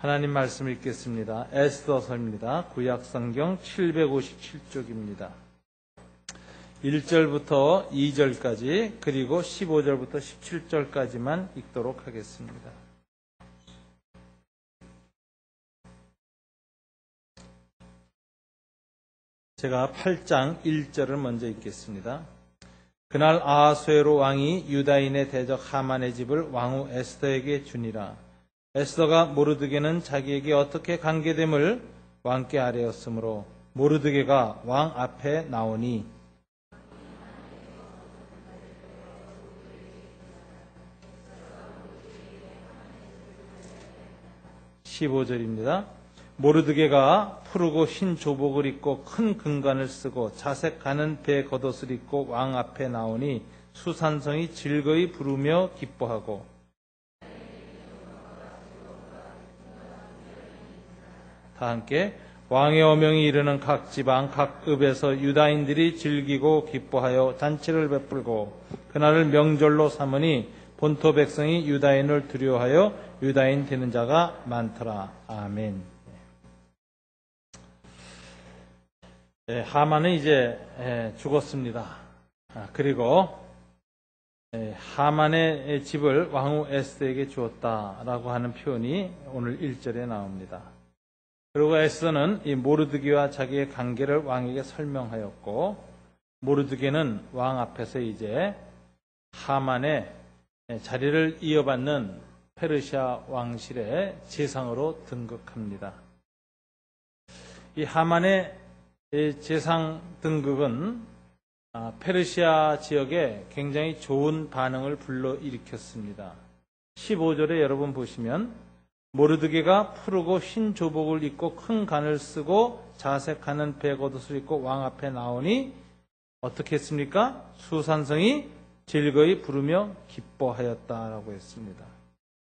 하나님 말씀 읽겠습니다. 에스더서입니다. 구약성경 757쪽입니다. 1절부터 2절까지 그리고 15절부터 17절까지만 읽도록 하겠습니다. 제가 8장 1절을 먼저 읽겠습니다. 그날 아하수에로 왕이 유다인의 대적 하만의 집을 왕후 에스더에게 주니라. 에스더가 모르드게는 자기에게 어떻게 관계됨을 왕께 아뢰었으므로 모르드게가 왕 앞에 나오니 15절입니다. 모르드게가 푸르고 흰 조복을 입고 큰 금관을 쓰고 자색 가는 배 겉옷을 입고 왕 앞에 나오니 수산성이 즐거이 부르며 기뻐하고 다 함께 왕의 어명이 이르는 각 지방 각 읍에서 유다인들이 즐기고 기뻐하여 잔치를 베풀고 그날을 명절로 삼으니 본토 백성이 유다인을 두려워하여 유다인 되는 자가 많더라. 아멘. 하만은 이제 죽었습니다. 그리고 하만의 집을 왕후 에스더에게 주었다라고 하는 표현이 오늘 1절에 나옵니다. 그리고 에스더는 이 모르드게와 자기의 관계를 왕에게 설명하였고 모르드게는 왕 앞에서 이제 하만의 자리를 이어받는 페르시아 왕실의 재상으로 등극합니다. 이 하만의 재상 등극은 페르시아 지역에 굉장히 좋은 반응을 불러일으켰습니다. 15절에 여러분 보시면 모르드게가 푸르고 흰 조복을 입고 큰 관을 쓰고 자색하는 배 겉옷을 입고 왕 앞에 나오니 어떻게 했습니까? 수산성이 즐거이 부르며 기뻐하였다라고 했습니다.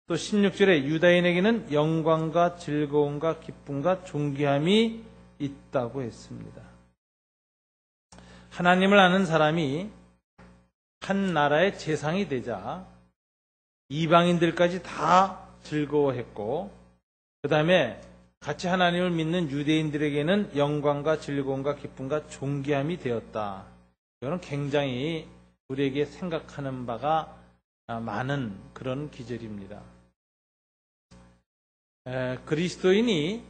또 16절에 유다인에게는 영광과 즐거움과 기쁨과 존귀함이 있다고 했습니다. 하나님을 아는 사람이 한 나라의 재상이 되자 이방인들까지 다 즐거워했고 그 다음에 같이 하나님을 믿는 유대인들에게는 영광과 즐거움과 기쁨과 존귀함이 되었다. 이거는 굉장히 우리에게 생각하는 바가 많은 그런 기절입니다. 그리스도인이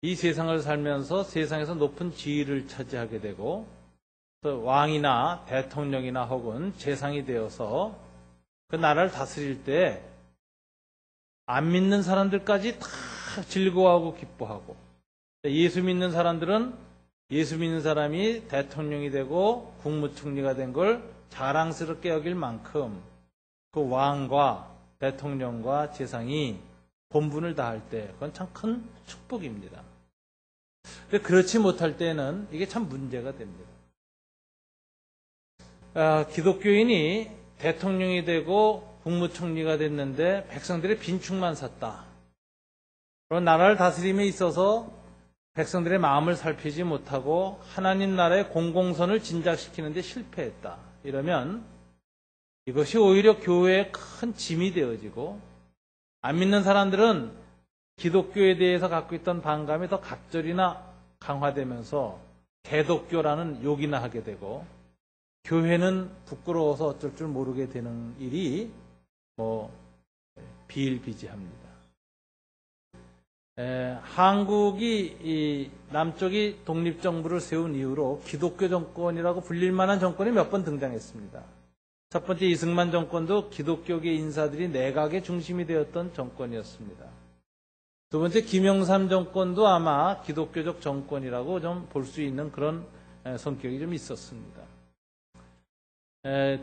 이 세상을 살면서 세상에서 높은 지위를 차지하게 되고 또 왕이나 대통령이나 혹은 재상이 되어서 그 나라를 다스릴 때 안 믿는 사람들까지 다 즐거워하고 기뻐하고 예수 믿는 사람들은 예수 믿는 사람이 대통령이 되고 국무총리가 된 걸 자랑스럽게 여길 만큼 그 왕과 대통령과 재상이 본분을 다할 때 그건 참 큰 축복입니다. 근데 그렇지 못할 때는 이게 참 문제가 됩니다. 기독교인이 대통령이 되고 국무총리가 됐는데 백성들의 빈축만 샀다. 그런 나라를 다스림에 있어서 백성들의 마음을 살피지 못하고 하나님 나라의 공공선을 진작시키는데 실패했다. 이러면 이것이 오히려 교회에 큰 짐이 되어지고 안 믿는 사람들은 기독교에 대해서 갖고 있던 반감이 더 각절이나 강화되면서 개독교라는 욕이나 하게 되고 교회는 부끄러워서 어쩔 줄 모르게 되는 일이 비일비재합니다. 한국이 남쪽이 독립정부를 세운 이후로 기독교 정권이라고 불릴 만한 정권이 몇 번 등장했습니다. 첫 번째 이승만 정권도 기독교계 인사들이 내각의 중심이 되었던 정권이었습니다. 두 번째 김영삼 정권도 아마 기독교적 정권이라고 좀 볼 수 있는 그런 성격이 좀 있었습니다.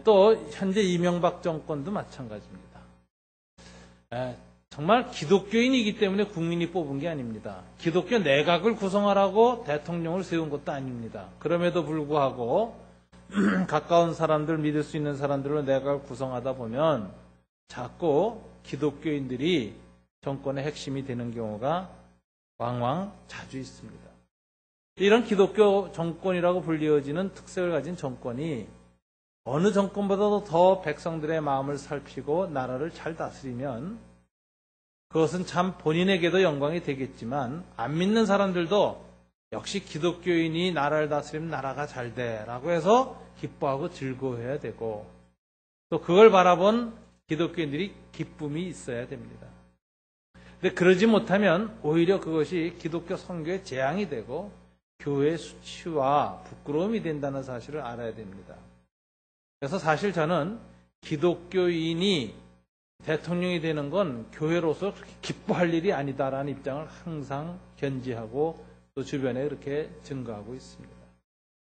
또 현재 이명박 정권도 마찬가지입니다. 정말 기독교인이기 때문에 국민이 뽑은 게 아닙니다. 기독교 내각을 구성하라고 대통령을 세운 것도 아닙니다. 그럼에도 불구하고 가까운 사람들, 믿을 수 있는 사람들로 내각을 구성하다 보면 자꾸 기독교인들이 정권의 핵심이 되는 경우가 왕왕 자주 있습니다. 이런 기독교 정권이라고 불리어지는 특색을 가진 정권이 어느 정권보다도 더 백성들의 마음을 살피고 나라를 잘 다스리면 그것은 참 본인에게도 영광이 되겠지만 안 믿는 사람들도 역시 기독교인이 나라를 다스리면 나라가 잘 돼라고 해서 기뻐하고 즐거워해야 되고, 또 그걸 바라본 기독교인들이 기쁨이 있어야 됩니다. 근데 그러지 못하면 오히려 그것이 기독교 선교의 재앙이 되고 교회의 수치와 부끄러움이 된다는 사실을 알아야 됩니다. 그래서 사실 저는 기독교인이 대통령이 되는 건 교회로서 그렇게 기뻐할 일이 아니다라는 입장을 항상 견지하고 또 주변에 그렇게 증거하고 있습니다.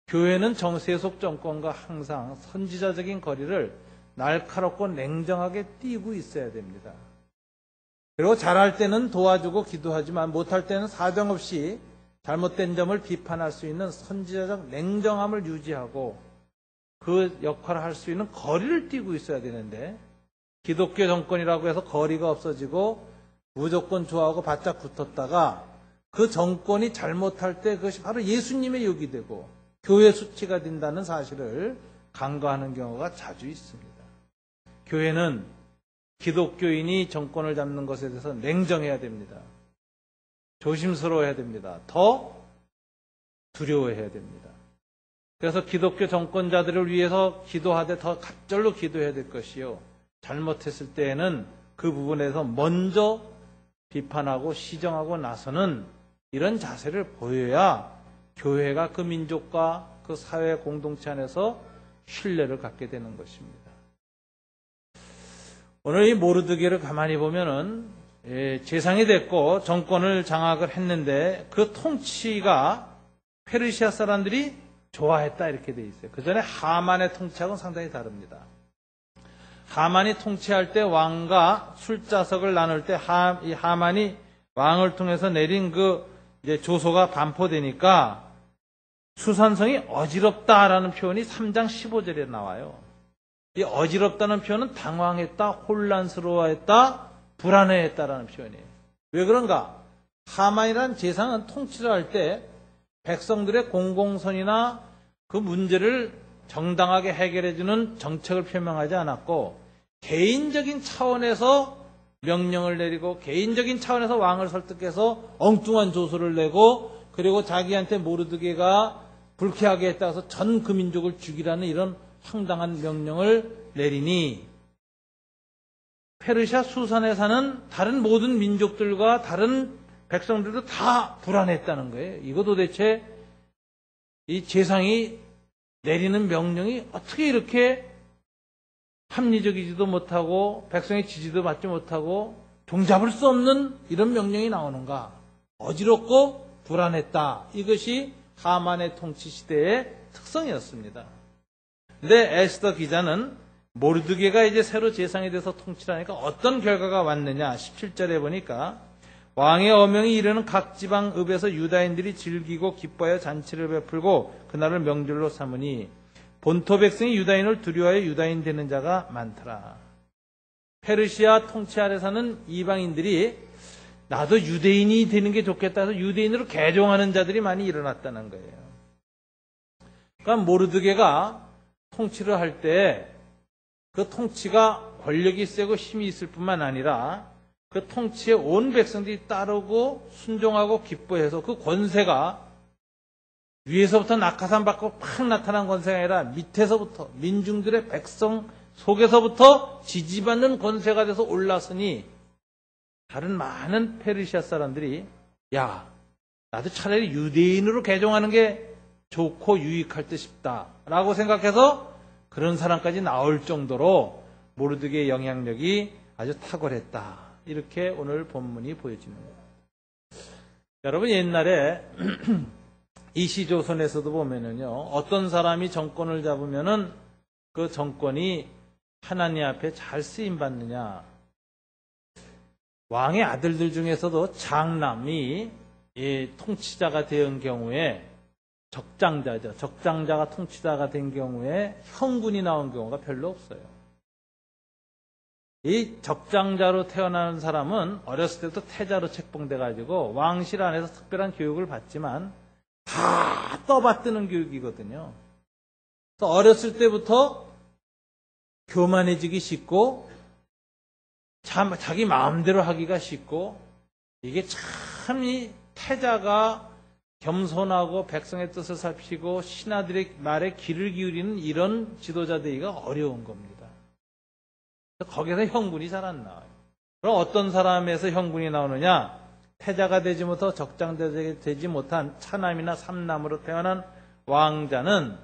교회는 세속 정권과 항상 선지자적인 거리를 날카롭고 냉정하게 띄고 있어야 됩니다. 그리고 잘할 때는 도와주고 기도하지만 못할 때는 사정없이 잘못된 점을 비판할 수 있는 선지자적 냉정함을 유지하고 그 역할을 할 수 있는 거리를 띄고 있어야 되는데, 기독교 정권이라고 해서 거리가 없어지고 무조건 좋아하고 바짝 붙었다가 그 정권이 잘못할 때 그것이 바로 예수님의 욕이 되고 교회 수치가 된다는 사실을 간과하는 경우가 자주 있습니다. 교회는 기독교인이 정권을 잡는 것에 대해서 냉정해야 됩니다. 조심스러워해야 됩니다. 더 두려워해야 됩니다. 그래서 기독교 정권자들을 위해서 기도하되 더 갑절로 기도해야 될 것이요, 잘못했을 때에는 그 부분에서 먼저 비판하고 시정하고 나서는 이런 자세를 보여야 교회가 그 민족과 그 사회 공동체 안에서 신뢰를 갖게 되는 것입니다. 오늘 이 모르드게를 가만히 보면은 재상이 됐고 정권을 장악을 했는데 그 통치가 페르시아 사람들이 좋아했다 이렇게 돼 있어요. 그 전에 하만의 통치하고는 상당히 다릅니다. 하만이 통치할 때 왕과 술자석을 나눌 때 이 하만이 왕을 통해서 내린 그 이제 조소가 반포되니까 수산성이 어지럽다라는 표현이 3장 15절에 나와요. 이 어지럽다는 표현은 당황했다, 혼란스러워했다, 불안해했다라는 표현이에요. 왜 그런가? 하만이라는 재상은 통치를 할 때 백성들의 공공선이나 그 문제를 정당하게 해결해주는 정책을 표명하지 않았고, 개인적인 차원에서 명령을 내리고 개인적인 차원에서 왕을 설득해서 엉뚱한 조서를 내고, 그리고 자기한테 모르드게가 불쾌하게 했다 해서 전 그 민족을 죽이라는 이런 황당한 명령을 내리니, 페르시아 수산에 사는 다른 모든 민족들과 다른 백성들도 다 불안했다는 거예요. 이거 도대체 이 재상이 내리는 명령이 어떻게 이렇게 합리적이지도 못하고 백성의 지지도 받지 못하고 종잡을 수 없는 이런 명령이 나오는가? 어지럽고 불안했다. 이것이 하만의 통치 시대의 특성이었습니다. 근데 에스더 기자는 모르드게가 이제 새로 재상이 돼서 통치를 하니까 어떤 결과가 왔느냐? 17절에 보니까 왕의 어명이 이르는 각 지방 읍에서 유다인들이 즐기고 기뻐하여 잔치를 베풀고 그날을 명절로 삼으니 본토 백성이 유다인을 두려워하여 유다인 되는 자가 많더라. 페르시아 통치 아래 사는 이방인들이 나도 유대인이 되는 게 좋겠다 해서 유대인으로 개종하는 자들이 많이 일어났다는 거예요. 그러니까 모르드게가 통치를 할 때 그 통치가 권력이 세고 힘이 있을 뿐만 아니라 그 통치에 온 백성들이 따르고 순종하고 기뻐해서 그 권세가 위에서부터 낙하산 받고 팍 나타난 권세가 아니라 밑에서부터 민중들의 백성 속에서부터 지지받는 권세가 돼서 올랐으니 다른 많은 페르시아 사람들이 야, 나도 차라리 유대인으로 개종하는 게 좋고 유익할 듯 싶다라고 생각해서 그런 사람까지 나올 정도로 모르드게의 영향력이 아주 탁월했다. 이렇게 오늘 본문이 보여지는 거예요. 여러분, 옛날에 이시조선에서도 보면은요, 어떤 사람이 정권을 잡으면은 그 정권이 하나님 앞에 잘 쓰임 받느냐. 왕의 아들들 중에서도 장남이 이 통치자가 된 경우에 적장자죠. 적장자가 통치자가 된 경우에 형군이 나온 경우가 별로 없어요. 이 적장자로 태어나는 사람은 어렸을 때부터 태자로 책봉돼가지고 왕실 안에서 특별한 교육을 받지만 다 떠받드는 교육이거든요. 그래서 어렸을 때부터 교만해지기 쉽고 참 자기 마음대로 하기가 쉽고, 이게 참 이 태자가 겸손하고 백성의 뜻을 살피고 신하들의 말에 귀를 기울이는 이런 지도자 되기가 어려운 겁니다. 거기서 형군이 잘 안 나와요. 그럼 어떤 사람에서 형군이 나오느냐? 태자가 되지 못하고 적장되지 못한 차남이나 삼남으로 태어난 왕자는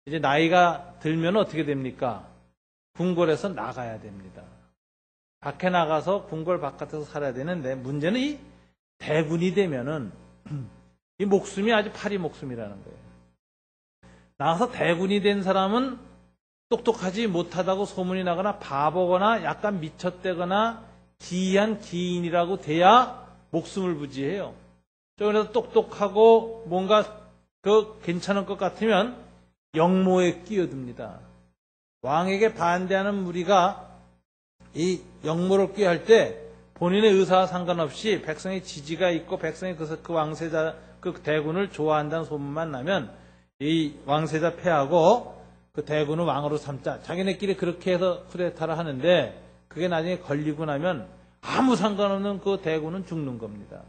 이제 나이가 들면 어떻게 됩니까? 궁궐에서 나가야 됩니다. 밖에 나가서 궁궐 바깥에서 살아야 되는데, 문제는 이 대군이 되면은 이 목숨이 아주 파리 목숨이라는 거예요. 나가서 대군이 된 사람은 똑똑하지 못하다고 소문이 나거나 바보거나 약간 미쳤대거나 기이한 기인이라고 돼야 목숨을 부지해요. 그래서 똑똑하고 뭔가 괜찮은 것 같으면 역모에 끼어듭니다. 왕에게 반대하는 무리가 이 역모를 꾀할 때 본인의 의사와 상관없이 백성의 지지가 있고 백성이 그 왕세자 그 대군을 좋아한다는 소문만 나면 이 왕세자 패하고 그 대군을 왕으로 삼자. 자기네끼리 그렇게 해서 쿠데타를 하는데 그게 나중에 걸리고 나면 아무 상관없는 그 대군은 죽는 겁니다.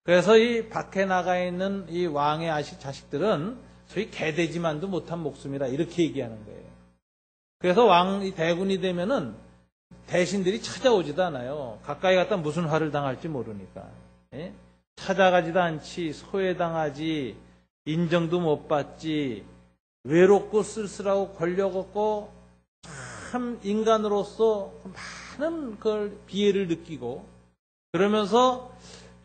그래서 이 밖에 나가 있는 이 왕의 자식들은 소위 개돼지만도 못한 목숨이라 이렇게 얘기하는 거예요. 그래서 이 대군이 되면은 대신들이 찾아오지도 않아요. 가까이 갔다 무슨 화를 당할지 모르니까. 예? 찾아가지도 않지, 소외당하지, 인정도 못 받지, 외롭고 쓸쓸하고 권력 없고 참 인간으로서 많은 그 비애를 느끼고, 그러면서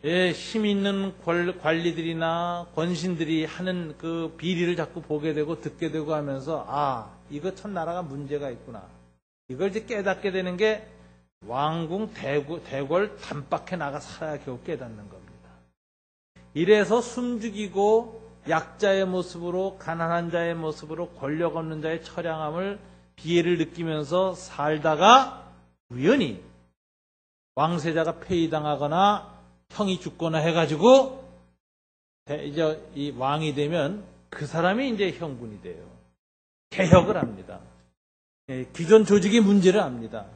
힘 있는 관리들이나 권신들이 하는 그 비리를 자꾸 보게 되고 듣게 되고 하면서, 아, 이거 참 나라가 문제가 있구나. 이걸 이제 깨닫게 되는 게 왕궁 대궐 단밖에 나가 살아야 겨우 깨닫는 겁니다. 이래서 숨죽이고 약자의 모습으로, 가난한 자의 모습으로, 권력 없는 자의 처량함을, 비애를 느끼면서 살다가 우연히 왕세자가 폐위당하거나 형이 죽거나 해가지고 이제 이 왕이 되면 그 사람이 이제 형군이 돼요. 개혁을 합니다. 기존 조직의 문제를 압니다.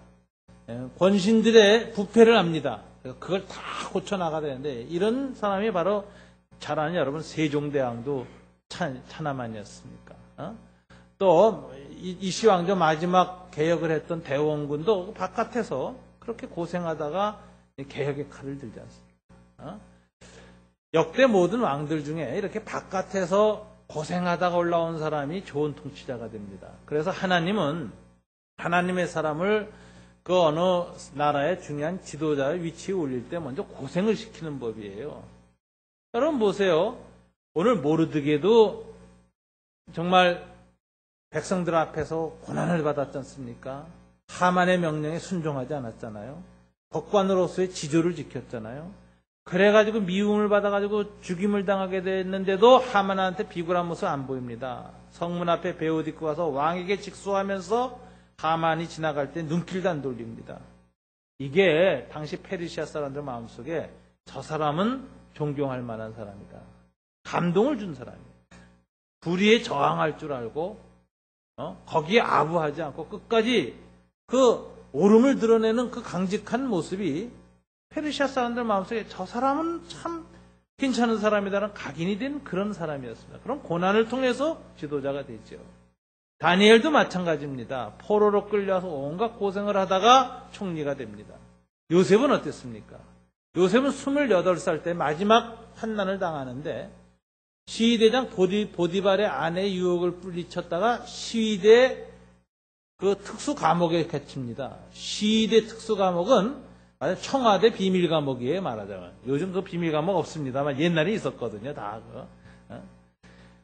권신들의 부패를 압니다. 그걸 다 고쳐나가야 되는데, 이런 사람이 바로 잘 아는 여러분 세종대왕도 차남 아니었습니까? 또 이시왕조 마지막 개혁을 했던 대원군도 바깥에서 그렇게 고생하다가 개혁의 칼을 들지 않습니까? 역대 모든 왕들 중에 이렇게 바깥에서 고생하다가 올라온 사람이 좋은 통치자가 됩니다. 그래서 하나님은 하나님의 사람을 그 어느 나라의 중요한 지도자의 위치에 올릴 때 먼저 고생을 시키는 법이에요. 여러분 보세요. 오늘 모르드게도 정말 백성들 앞에서 고난을 받았지 않습니까? 하만의 명령에 순종하지 않았잖아요. 법관으로서의 지조를 지켰잖아요. 그래가지고 미움을 받아가지고 죽임을 당하게 됐는데도 하만한테 비굴한 모습 안 보입니다. 성문 앞에 베옷 입고 와서 왕에게 직소하면서 하만이 지나갈 때 눈길도 안 돌립니다. 이게 당시 페르시아 사람들 마음속에 저 사람은 존경할 만한 사람이다. 감동을 준 사람이에요. 불의에 저항할 줄 알고 거기에 아부하지 않고 끝까지 그 오름을 드러내는 그 강직한 모습이 페르시아 사람들 마음속에 저 사람은 참 괜찮은 사람이다라는 각인이 된 그런 사람이었습니다. 그런 고난을 통해서 지도자가 되죠. 다니엘도 마찬가지입니다. 포로로 끌려서 온갖 고생을 하다가 총리가 됩니다. 요셉은 어땠습니까? 요셉은 28살 때 마지막 환난을 당하는데 시위대장 보디발의 아내 유혹을 뿌리쳤다가 시위대 그 특수 감옥에 갇힙니다. 시위대 특수 감옥은 청와대 비밀 감옥이에요, 말하자면. 요즘 그 비밀 감옥 없습니다만 옛날에 있었거든요, 다.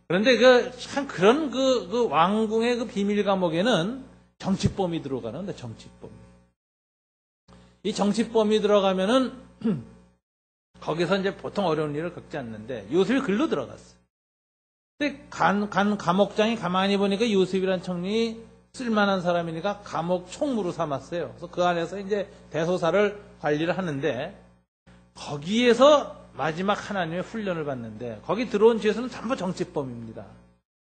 그런데 참 그런 그 왕궁의 그 비밀 감옥에는 정치범이 들어가는데, 정치범. 이 정치범이 들어가면은 거기서 이제 보통 어려운 일을 겪지 않는데 요셉이 글로 들어갔어요. 근데 감옥장이 가만히 보니까 요셉이란 청년이 쓸만한 사람이니까 감옥 총무로 삼았어요. 그래서 그 안에서 이제 대소사를 관리를 하는데 거기에서 마지막 하나님의 훈련을 받는데 거기 들어온 죄수는 전부 정치범입니다.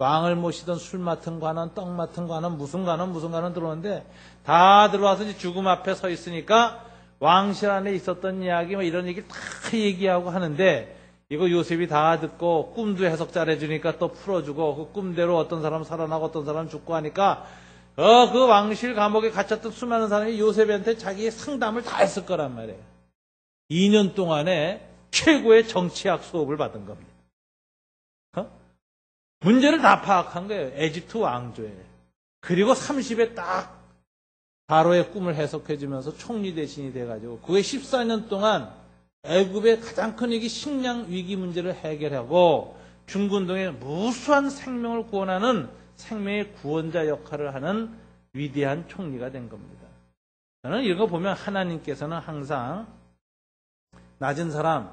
왕을 모시던 술 맡은 관원, 떡 맡은 관원, 무슨 관원 들어오는데 다 들어와서 이제 죽음 앞에 서 있으니까 왕실 안에 있었던 이야기 뭐 이런 얘기를 다 얘기하고 하는데 이거 요셉이 다 듣고 꿈도 해석 잘해주니까 또 풀어주고 그 꿈대로 어떤 사람 살아나고 어떤 사람 죽고 하니까 그 왕실 감옥에 갇혔던 수많은 사람이 요셉한테 자기의 상담을 다 했을 거란 말이에요. 2년 동안에 최고의 정치학 수업을 받은 겁니다. 문제를 다 파악한 거예요. 에집트 왕조에. 그리고 30에 딱 바로의 꿈을 해석해주면서 총리 대신이 돼가지고 그게 14년 동안 애굽의 가장 큰 위기 식량 위기 문제를 해결하고 중근동의 무수한 생명을 구원하는 생명의 구원자 역할을 하는 위대한 총리가 된 겁니다. 저는 이거 보면 하나님께서는 항상 낮은 사람,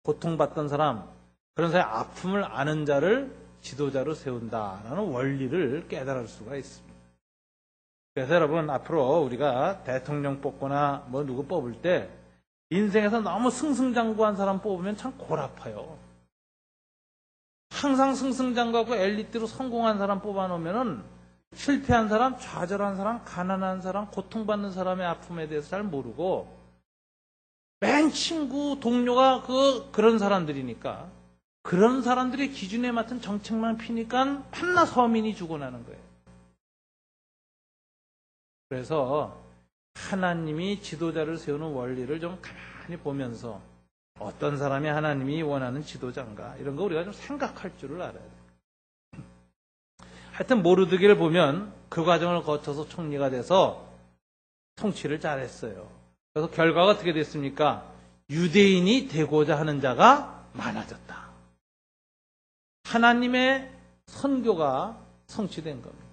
고통받던 사람, 그런 사람의 아픔을 아는 자를 지도자로 세운다라는 원리를 깨달을 수가 있습니다. 그래서 여러분 앞으로 우리가 대통령 뽑거나 뭐 누구 뽑을 때 인생에서 너무 승승장구한 사람 뽑으면 참 골아파요. 항상 승승장구하고 엘리트로 성공한 사람 뽑아놓으면은 실패한 사람, 좌절한 사람, 가난한 사람, 고통받는 사람의 아픔에 대해서 잘 모르고 맨 친구, 동료가 그런 사람들이니까 그런 사람들의 기준에 맞춘 정책만 피니까 판나 서민이 죽어나는 거예요. 그래서 하나님이 지도자를 세우는 원리를 좀 가만히 보면서 어떤 사람이 하나님이 원하는 지도자인가 이런 거 우리가 좀 생각할 줄을 알아야 돼요. 하여튼 모르드게를 보면 그 과정을 거쳐서 총리가 돼서 통치를 잘했어요. 그래서 결과가 어떻게 됐습니까? 유대인이 되고자 하는 자가 많아졌다. 하나님의 선교가 성취된 겁니다.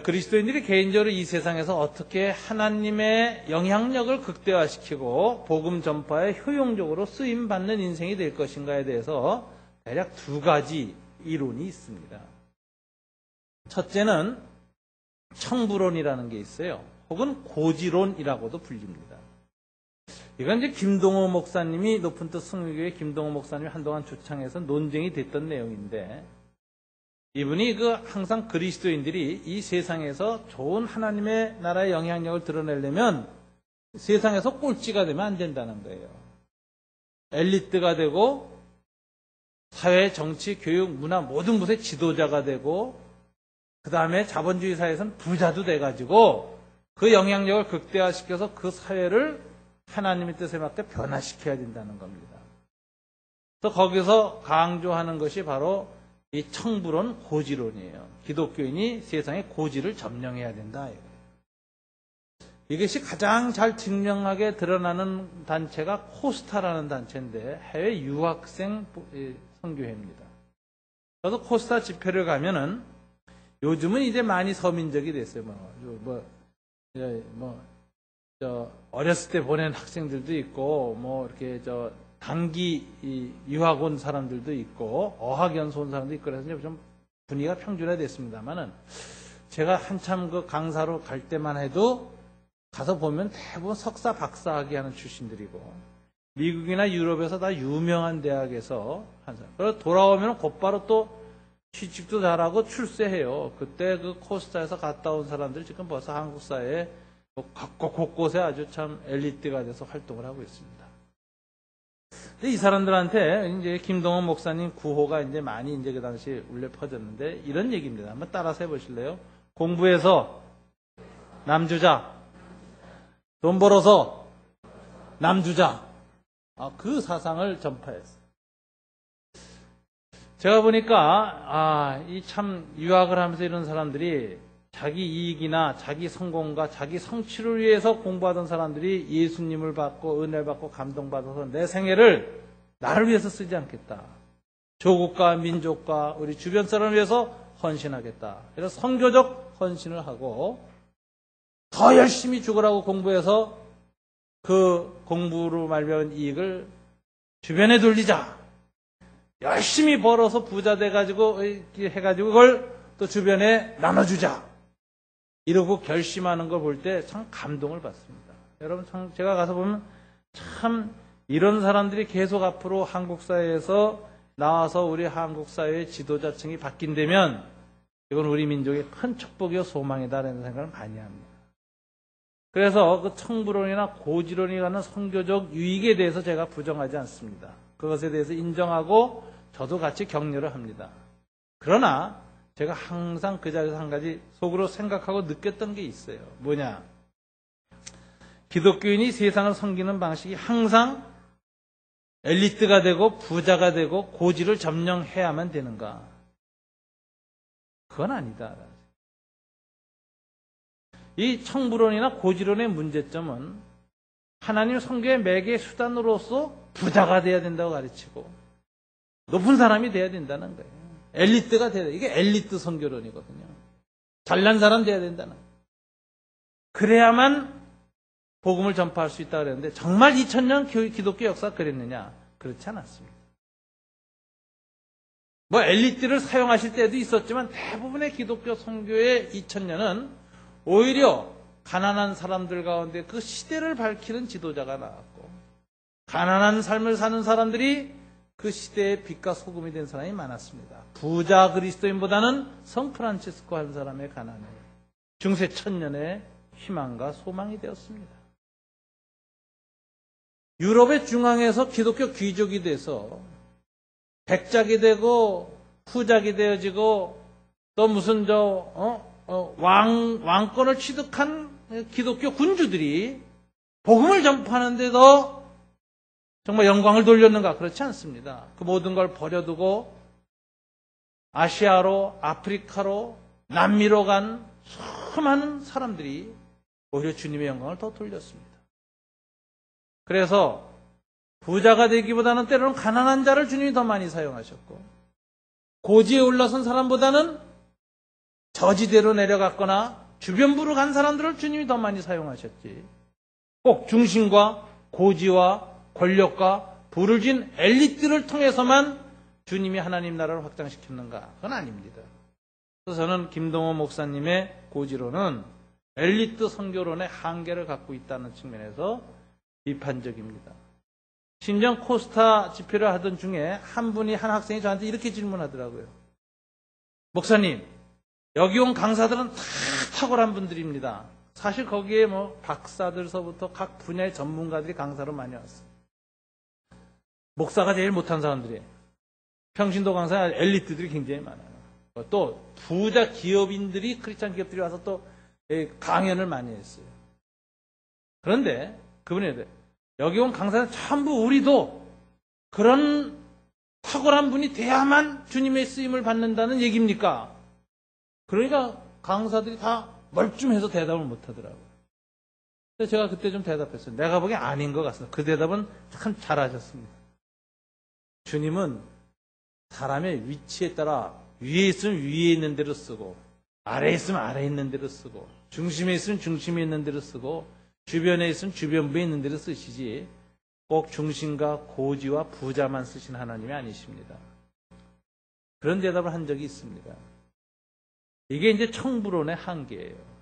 그리스도인들이 개인적으로 이 세상에서 어떻게 하나님의 영향력을 극대화시키고 복음 전파에 효용적으로 쓰임받는 인생이 될 것인가에 대해서 대략 두 가지 이론이 있습니다. 첫째는 청부론이라는 게 있어요. 혹은 고지론이라고도 불립니다. 이건 이제 김동호 목사님이 높은 뜻 승리교회 김동호 목사님이 한동안 주창해서 논쟁이 됐던 내용인데 이분이 항상 그리스도인들이 이 세상에서 좋은 하나님의 나라의 영향력을 드러내려면 세상에서 꼴찌가 되면 안 된다는 거예요. 엘리트가 되고 사회, 정치, 교육, 문화 모든 곳의 지도자가 되고 그 다음에 자본주의 사회에서는 부자도 돼가지고 그 영향력을 극대화시켜서 그 사회를 하나님의 뜻에 맞게 변화시켜야 된다는 겁니다. 그래서 거기서 강조하는 것이 바로 이 청부론, 고지론이에요. 기독교인이 세상의 고지를 점령해야 된다. 이것이 가장 잘 증명하게 드러나는 단체가 코스타라는 단체인데 해외 유학생 선교회입니다. 그래서 코스타 집회를 가면은 요즘은 이제 많이 서민적이 됐어요. 어렸을 때 보낸 학생들도 있고, 이렇게 단기 유학 온 사람들도 있고, 어학연수 온 사람도 있고, 그래서 좀 분위기가 평준화됐습니다만은, 제가 한참 강사로 갈 때만 해도 가서 보면 대부분 석사, 박사 학위 하는 출신들이고, 미국이나 유럽에서 다 유명한 대학에서 한 사람. 그래서 돌아오면 곧바로 또 취직도 잘하고 출세해요. 그때 코스타에서 갔다 온 사람들 지금 벌써 한국 사회에 곳곳에 아주 참 엘리트가 돼서 활동을 하고 있습니다. 근데 이 사람들한테 이제 김동원 목사님 구호가 이제 많이 이제 그 당시 울려 퍼졌는데 이런 얘기입니다. 한번 따라서 해보실래요? 공부해서 남주자, 돈 벌어서 남주자. 그 사상을 전파했어요. 제가 보니까 이 참 유학을 하면서 이런 사람들이 자기 이익이나 자기 성공과 자기 성취를 위해서 공부하던 사람들이 예수님을 받고 은혜를 받고 감동받아서 내 생애를 나를 위해서 쓰지 않겠다. 조국과 민족과 우리 주변 사람을 위해서 헌신하겠다. 그래서 선교적 헌신을 하고 더 열심히 죽으라고 공부해서 그 공부로 말미암은 이익을 주변에 돌리자. 열심히 벌어서 부자 돼가지고 해가지고 그걸 또 주변에 나눠주자. 이러고 결심하는 걸 볼 때 참 감동을 받습니다. 여러분 참 제가 가서 보면 참 이런 사람들이 계속 앞으로 한국 사회에서 나와서 우리 한국 사회의 지도자층이 바뀐다면 이건 우리 민족의 큰 축복이요 소망이다라는 생각을 많이 합니다. 그래서 그 청부론이나 고지론이 가는 선교적 유익에 대해서 제가 부정하지 않습니다. 그것에 대해서 인정하고 저도 같이 격려를 합니다. 그러나 제가 항상 그 자리에서 한 가지 속으로 생각하고 느꼈던 게 있어요. 뭐냐? 기독교인이 세상을 섬기는 방식이 항상 엘리트가 되고 부자가 되고 고지를 점령해야만 되는가? 그건 아니다. 이 청부론이나 고지론의 문제점은 하나님 선교의 매개 수단으로서 부자가 돼야 된다고 가르치고 높은 사람이 돼야 된다는 거예요. 엘리트가 돼야 돼. 이게 엘리트 선교론이거든요. 잘난 사람 돼야 된다는 거예요. 그래야만 복음을 전파할 수 있다고 그랬는데 정말 2000년 기독교 역사가 그랬느냐? 그렇지 않았습니다. 뭐 엘리트를 사용하실 때도 있었지만 대부분의 기독교 선교의 2000년은 오히려 가난한 사람들 가운데 그 시대를 밝히는 지도자가 나왔고 가난한 삶을 사는 사람들이 그 시대의 빛과 소금이 된 사람이 많았습니다. 부자 그리스도인보다는 성 프란치스코 한 사람의 가난이 중세 천년의 희망과 소망이 되었습니다. 유럽의 중앙에서 기독교 귀족이 돼서 백작이 되고 후작이 되어지고 또 무슨 왕권을 취득한 기독교 군주들이 복음을 전파하는데도 정말 영광을 돌렸는가? 그렇지 않습니다. 그 모든 걸 버려두고 아시아로, 아프리카로, 남미로 간 수많은 사람들이 오히려 주님의 영광을 더 돌렸습니다. 그래서 부자가 되기보다는 때로는 가난한 자를 주님이 더 많이 사용하셨고 고지에 올라선 사람보다는 저지대로 내려갔거나 주변부로 간 사람들을 주님이 더 많이 사용하셨지. 꼭 중심과 고지와 권력과 부를 진 엘리트를 통해서만 주님이 하나님 나라를 확장시켰는가? 그건 아닙니다. 그래서 저는 김동호 목사님의 고지론은 엘리트 선교론의 한계를 갖고 있다는 측면에서 비판적입니다. 심지어 코스타 집회를 하던 중에 한 학생이 저한테 이렇게 질문하더라고요. 목사님, 여기 온 강사들은 다 탁월한 분들입니다. 사실 거기에 박사들서부터 각 분야의 전문가들이 강사로 많이 왔어요. 목사가 제일 못한 사람들이에요. 평신도 강사 엘리트들이 굉장히 많아요. 또 부자 기업인들이 크리스찬 기업들이 와서 또 강연을 많이 했어요. 그런데 그분이 여기 온 강사는 전부 우리도 그런 탁월한 분이 돼야만 주님의 쓰임을 받는다는 얘기입니까? 그러니까 강사들이 다 멀뚱해서 대답을 못하더라고요. 그래서 제가 그때 좀 대답했어요. 내가 보기엔 아닌 것 같습니다. 그 대답은 참 잘하셨습니다. 주님은 사람의 위치에 따라 위에 있으면 위에 있는 대로 쓰고 아래에 있으면 아래에 있는 대로 쓰고 중심에 있으면 중심에 있는 대로 쓰고 주변에 있으면 주변부에 있는 대로 쓰시지 꼭 중심과 고지와 부자만 쓰신 하나님이 아니십니다. 그런 대답을 한 적이 있습니다. 이게 이제 청부론의 한계예요.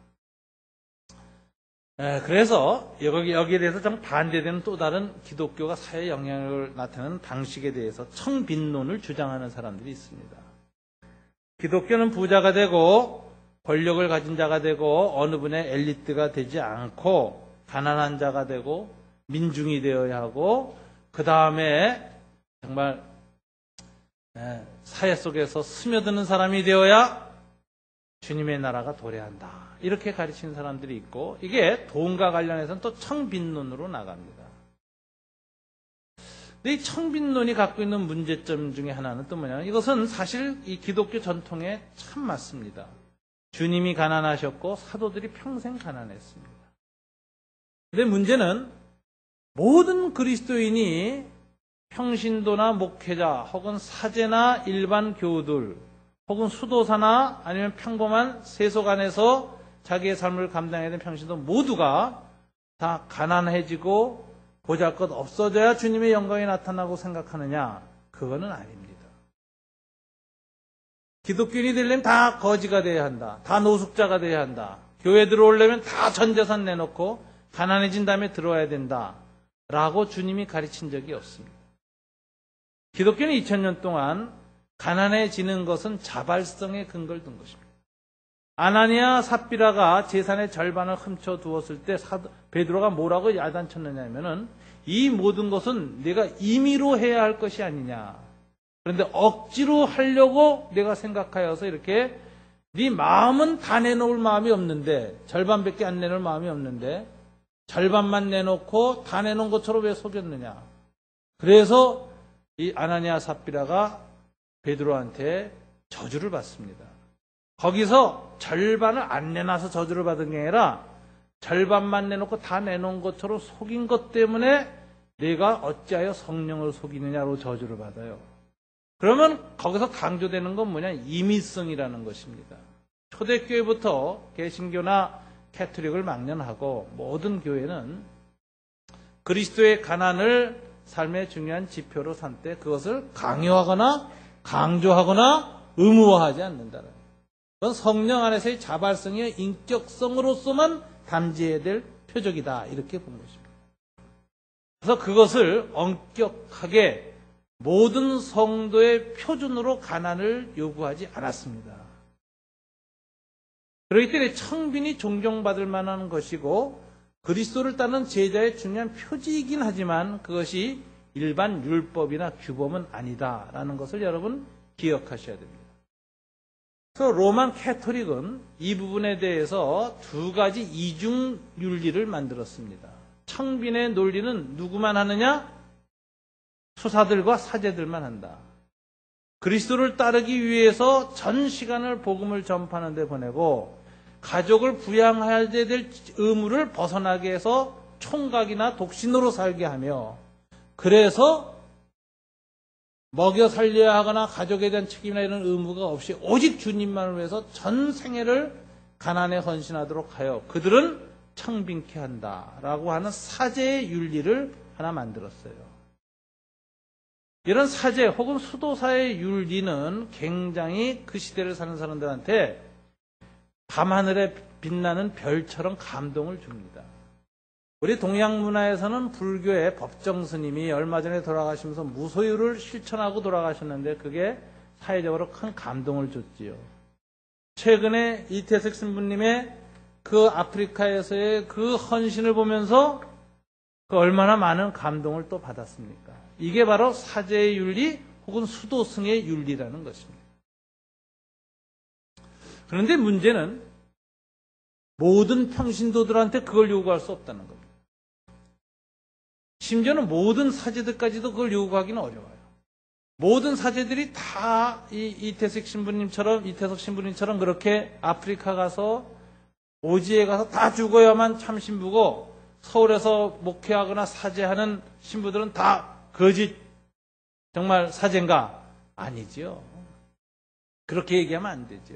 그래서 여기에 대해서 좀 반대되는 또 다른 기독교가 사회에 영향을 나타내는 방식에 대해서 청빈론을 주장하는 사람들이 있습니다. 기독교는 부자가 되고 권력을 가진 자가 되고 어느 분의 엘리트가 되지 않고 가난한 자가 되고 민중이 되어야 하고 그 다음에 정말 사회 속에서 스며드는 사람이 되어야 주님의 나라가 도래한다. 이렇게 가르치는 사람들이 있고 이게 돈과 관련해서는 또 청빈론으로 나갑니다. 근데 이 청빈론이 갖고 있는 문제점 중에 하나는 또 뭐냐면 이것은 사실 이 기독교 전통에 참 맞습니다. 주님이 가난하셨고 사도들이 평생 가난했습니다. 근데 문제는 모든 그리스도인이 평신도나 목회자 혹은 사제나 일반 교우들 혹은 수도사나 아니면 평범한 세속안에서 자기의 삶을 감당해야 되는 평신도 모두가 다 가난해지고 보잘것 없어져야 주님의 영광이 나타나고 생각하느냐? 그거는 아닙니다. 기독교인이 되려면 다 거지가 돼야 한다. 다 노숙자가 돼야 한다. 교회 들어오려면 다 전 재산 내놓고 가난해진 다음에 들어와야 된다. 라고 주님이 가르친 적이 없습니다. 기독교는 2000년 동안 가난해지는 것은 자발성에 근거를 둔 것입니다. 아나니아 삽비라가 재산의 절반을 훔쳐 두었을 때 베드로가 뭐라고 야단쳤느냐 하면은 이 모든 것은 내가 임의로 해야 할 것이 아니냐. 그런데 억지로 하려고 내가 생각하여서 이렇게 네 마음은 다 내놓을 마음이 없는데 절반밖에 안 내놓을 마음이 없는데 절반만 내놓고 다 내놓은 것처럼 왜 속였느냐. 그래서 이 아나니아 삽비라가 베드로한테 저주를 받습니다. 거기서 절반을 안 내놔서 저주를 받은 게 아니라 절반만 내놓고 다 내놓은 것처럼 속인 것 때문에 내가 어찌하여 성령을 속이느냐로 저주를 받아요. 그러면 거기서 강조되는 건 뭐냐? 임의성이라는 것입니다. 초대교회부터 개신교나 캐톨릭을 막론하고 모든 교회는 그리스도의 가난을 삶의 중요한 지표로 삼 때 그것을 강요하거나 강조하거나 의무화하지 않는다는 거예요. 그건 성령 안에서의 자발성의 인격성으로서만 담지해야 될 표적이다. 이렇게 본 것입니다. 그래서 그것을 엄격하게 모든 성도의 표준으로 가난을 요구하지 않았습니다. 그렇기 때문에 청빈이 존경받을 만한 것이고 그리스도를 따르는 제자의 중요한 표지이긴 하지만 그것이 일반 율법이나 규범은 아니다라는 것을 여러분 기억하셔야 됩니다. 그래서 로만 캐토릭은 이 부분에 대해서 두 가지 이중 윤리를 만들었습니다. 청빈의 논리는 누구만 하느냐? 수사들과 사제들만 한다. 그리스도를 따르기 위해서 전 시간을 복음을 전파하는 데 보내고 가족을 부양해야 될 의무를 벗어나게 해서 총각이나 독신으로 살게 하며 그래서 먹여 살려야 하거나 가족에 대한 책임이나 이런 의무가 없이 오직 주님만을 위해서 전 생애를 가난에 헌신하도록 하여 그들은 청빈케 한다라고 하는 사제의 윤리를 하나 만들었어요. 이런 사제 혹은 수도사의 윤리는 굉장히 그 시대를 사는 사람들한테 밤하늘에 빛나는 별처럼 감동을 줍니다. 우리 동양 문화에서는 불교의 법정 스님이 얼마 전에 돌아가시면서 무소유를 실천하고 돌아가셨는데 그게 사회적으로 큰 감동을 줬지요. 최근에 이태석 신부님의 그 아프리카에서의 그 헌신을 보면서 그 얼마나 많은 감동을 또 받았습니까? 이게 바로 사제의 윤리 혹은 수도승의 윤리라는 것입니다. 그런데 문제는 모든 평신도들한테 그걸 요구할 수 없다는 겁니다. 심지어는 모든 사제들까지도 그걸 요구하기는 어려워요. 모든 사제들이 다 이태석 신부님처럼 그렇게 아프리카 가서 오지에 가서 다 죽어야만 참 신부고 서울에서 목회하거나 사제하는 신부들은 다 거짓 정말 사제인가? 아니죠. 그렇게 얘기하면 안 되죠.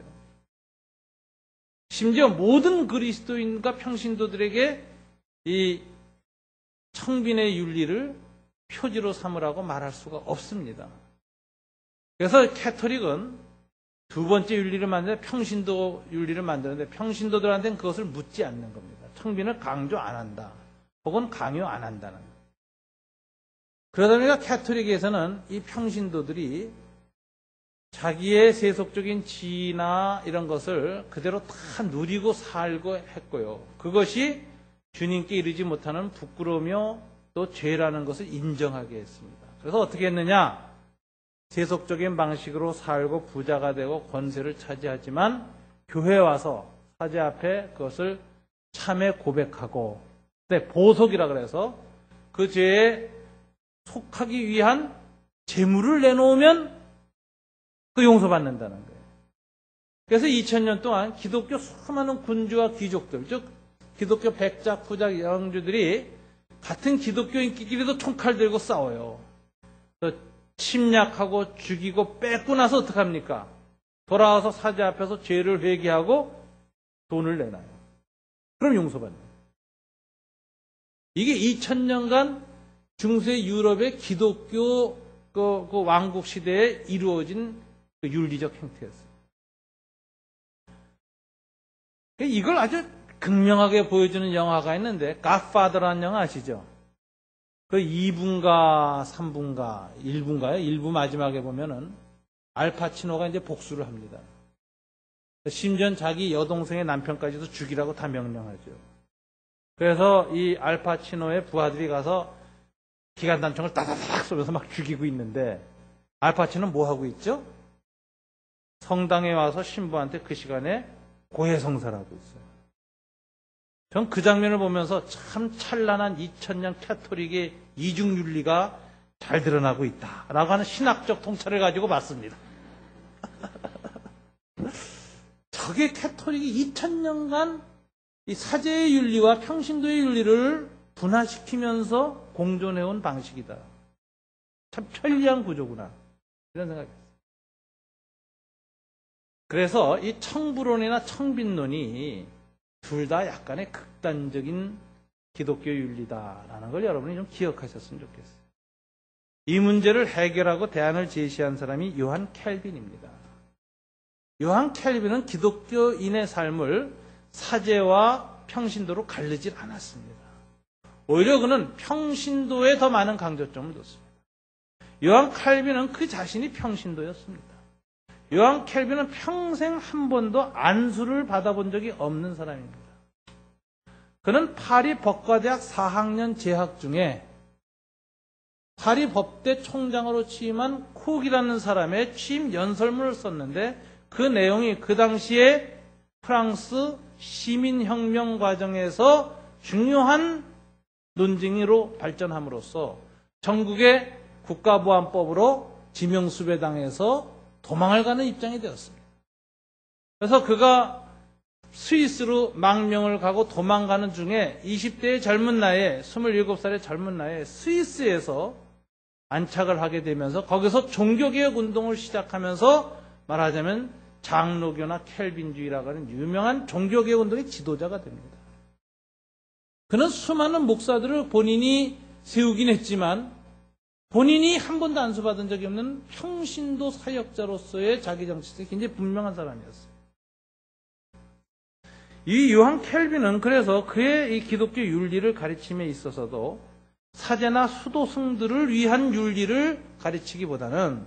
심지어 모든 그리스도인과 평신도들에게 이 청빈의 윤리를 표지로 삼으라고 말할 수가 없습니다. 그래서 캐토릭은 두 번째 윤리를 만드는데 평신도 윤리를 만드는데 평신도들한테는 그것을 묻지 않는 겁니다. 청빈을 강조 안 한다. 혹은 강요 안 한다는 거예요. 그러다 보니까 캐토릭에서는 이 평신도들이 자기의 세속적인 지위나 이런 것을 그대로 다 누리고 살고 했고요. 그것이 주님께 이르지 못하는 부끄러우며 또 죄라는 것을 인정하게 했습니다. 그래서 어떻게 했느냐? 세속적인 방식으로 살고 부자가 되고 권세를 차지하지만 교회에 와서 사제 앞에 그것을 참회 고백하고 보속이라 그래서 그 죄에 속하기 위한 재물을 내놓으면 그 용서받는다는 거예요. 그래서 2000년 동안 기독교 수많은 군주와 귀족들, 즉 기독교 백작, 부작, 영주들이 같은 기독교인끼리도 총칼 들고 싸워요. 침략하고 죽이고 뺏고 나서 어떡합니까? 돌아와서 사제 앞에서 죄를 회개하고 돈을 내놔요. 그럼 용서받는 거예요. 이게 2000년간 중세 유럽의 기독교 그 왕국 시대에 이루어진 그 윤리적 행태였어요. 이걸 아주 극명하게 보여주는 영화가 있는데 갓파더라는 영화 아시죠? 그 2부인가 3부인가 1부인가요? 1부 마지막에 보면은 알파치노가 이제 복수를 합니다. 심지어 자기 여동생의 남편까지도 죽이라고 다 명령하죠. 그래서 이 알파치노의 부하들이 가서 기관단총을 따다닥 쏘면서 막 죽이고 있는데 알파치노는 뭐 하고 있죠? 성당에 와서 신부한테 그 시간에 고해성사를 하고 있어요. 전 그 장면을 보면서 참 찬란한 2000년 캐토릭의 이중윤리가 잘 드러나고 있다라고 하는 신학적 통찰을 가지고 봤습니다. 저게 캐토릭이 2000년간 이 사제의 윤리와 평신도의 윤리를 분화시키면서 공존해온 방식이다. 참 편리한 구조구나. 이런 생각이었어요. 그래서 이 청부론이나 청빈론이 둘 다 약간의 극단적인 기독교 윤리다라는 걸 여러분이 좀 기억하셨으면 좋겠어요. 이 문제를 해결하고 대안을 제시한 사람이 요한 켈빈입니다. 요한 켈빈은 기독교인의 삶을 사제와 평신도로 가르질 않았습니다. 오히려 그는 평신도에 더 많은 강조점을 뒀습니다. 요한 켈빈은 그 자신이 평신도였습니다. 요한 켈빈은 평생 한 번도 안수를 받아본 적이 없는 사람입니다. 그는 파리 법과대학 4학년 재학 중에 파리 법대 총장으로 취임한 콕이라는 사람의 취임 연설문을 썼는데 그 내용이 그 당시에 프랑스 시민혁명 과정에서 중요한 논쟁으로 발전함으로써 전국의 국가보안법으로 지명수배당해서 도망을 가는 입장이 되었습니다. 그래서 그가 스위스로 망명을 가고 도망가는 중에 20대의 젊은 나이에 27살의 젊은 나이에 스위스에서 안착을 하게 되면서 거기서 종교개혁 운동을 시작하면서 말하자면 장로교나 켈빈주의라고 하는 유명한 종교개혁 운동의 지도자가 됩니다. 그는 수많은 목사들을 본인이 세우긴 했지만 본인이 한 번도 안수받은 적이 없는 평신도 사역자로서의 자기 정체성이 굉장히 분명한 사람이었어요. 이 요한 켈빈은 그래서 그의 이 기독교 윤리를 가르침에 있어서도 사제나 수도승들을 위한 윤리를 가르치기보다는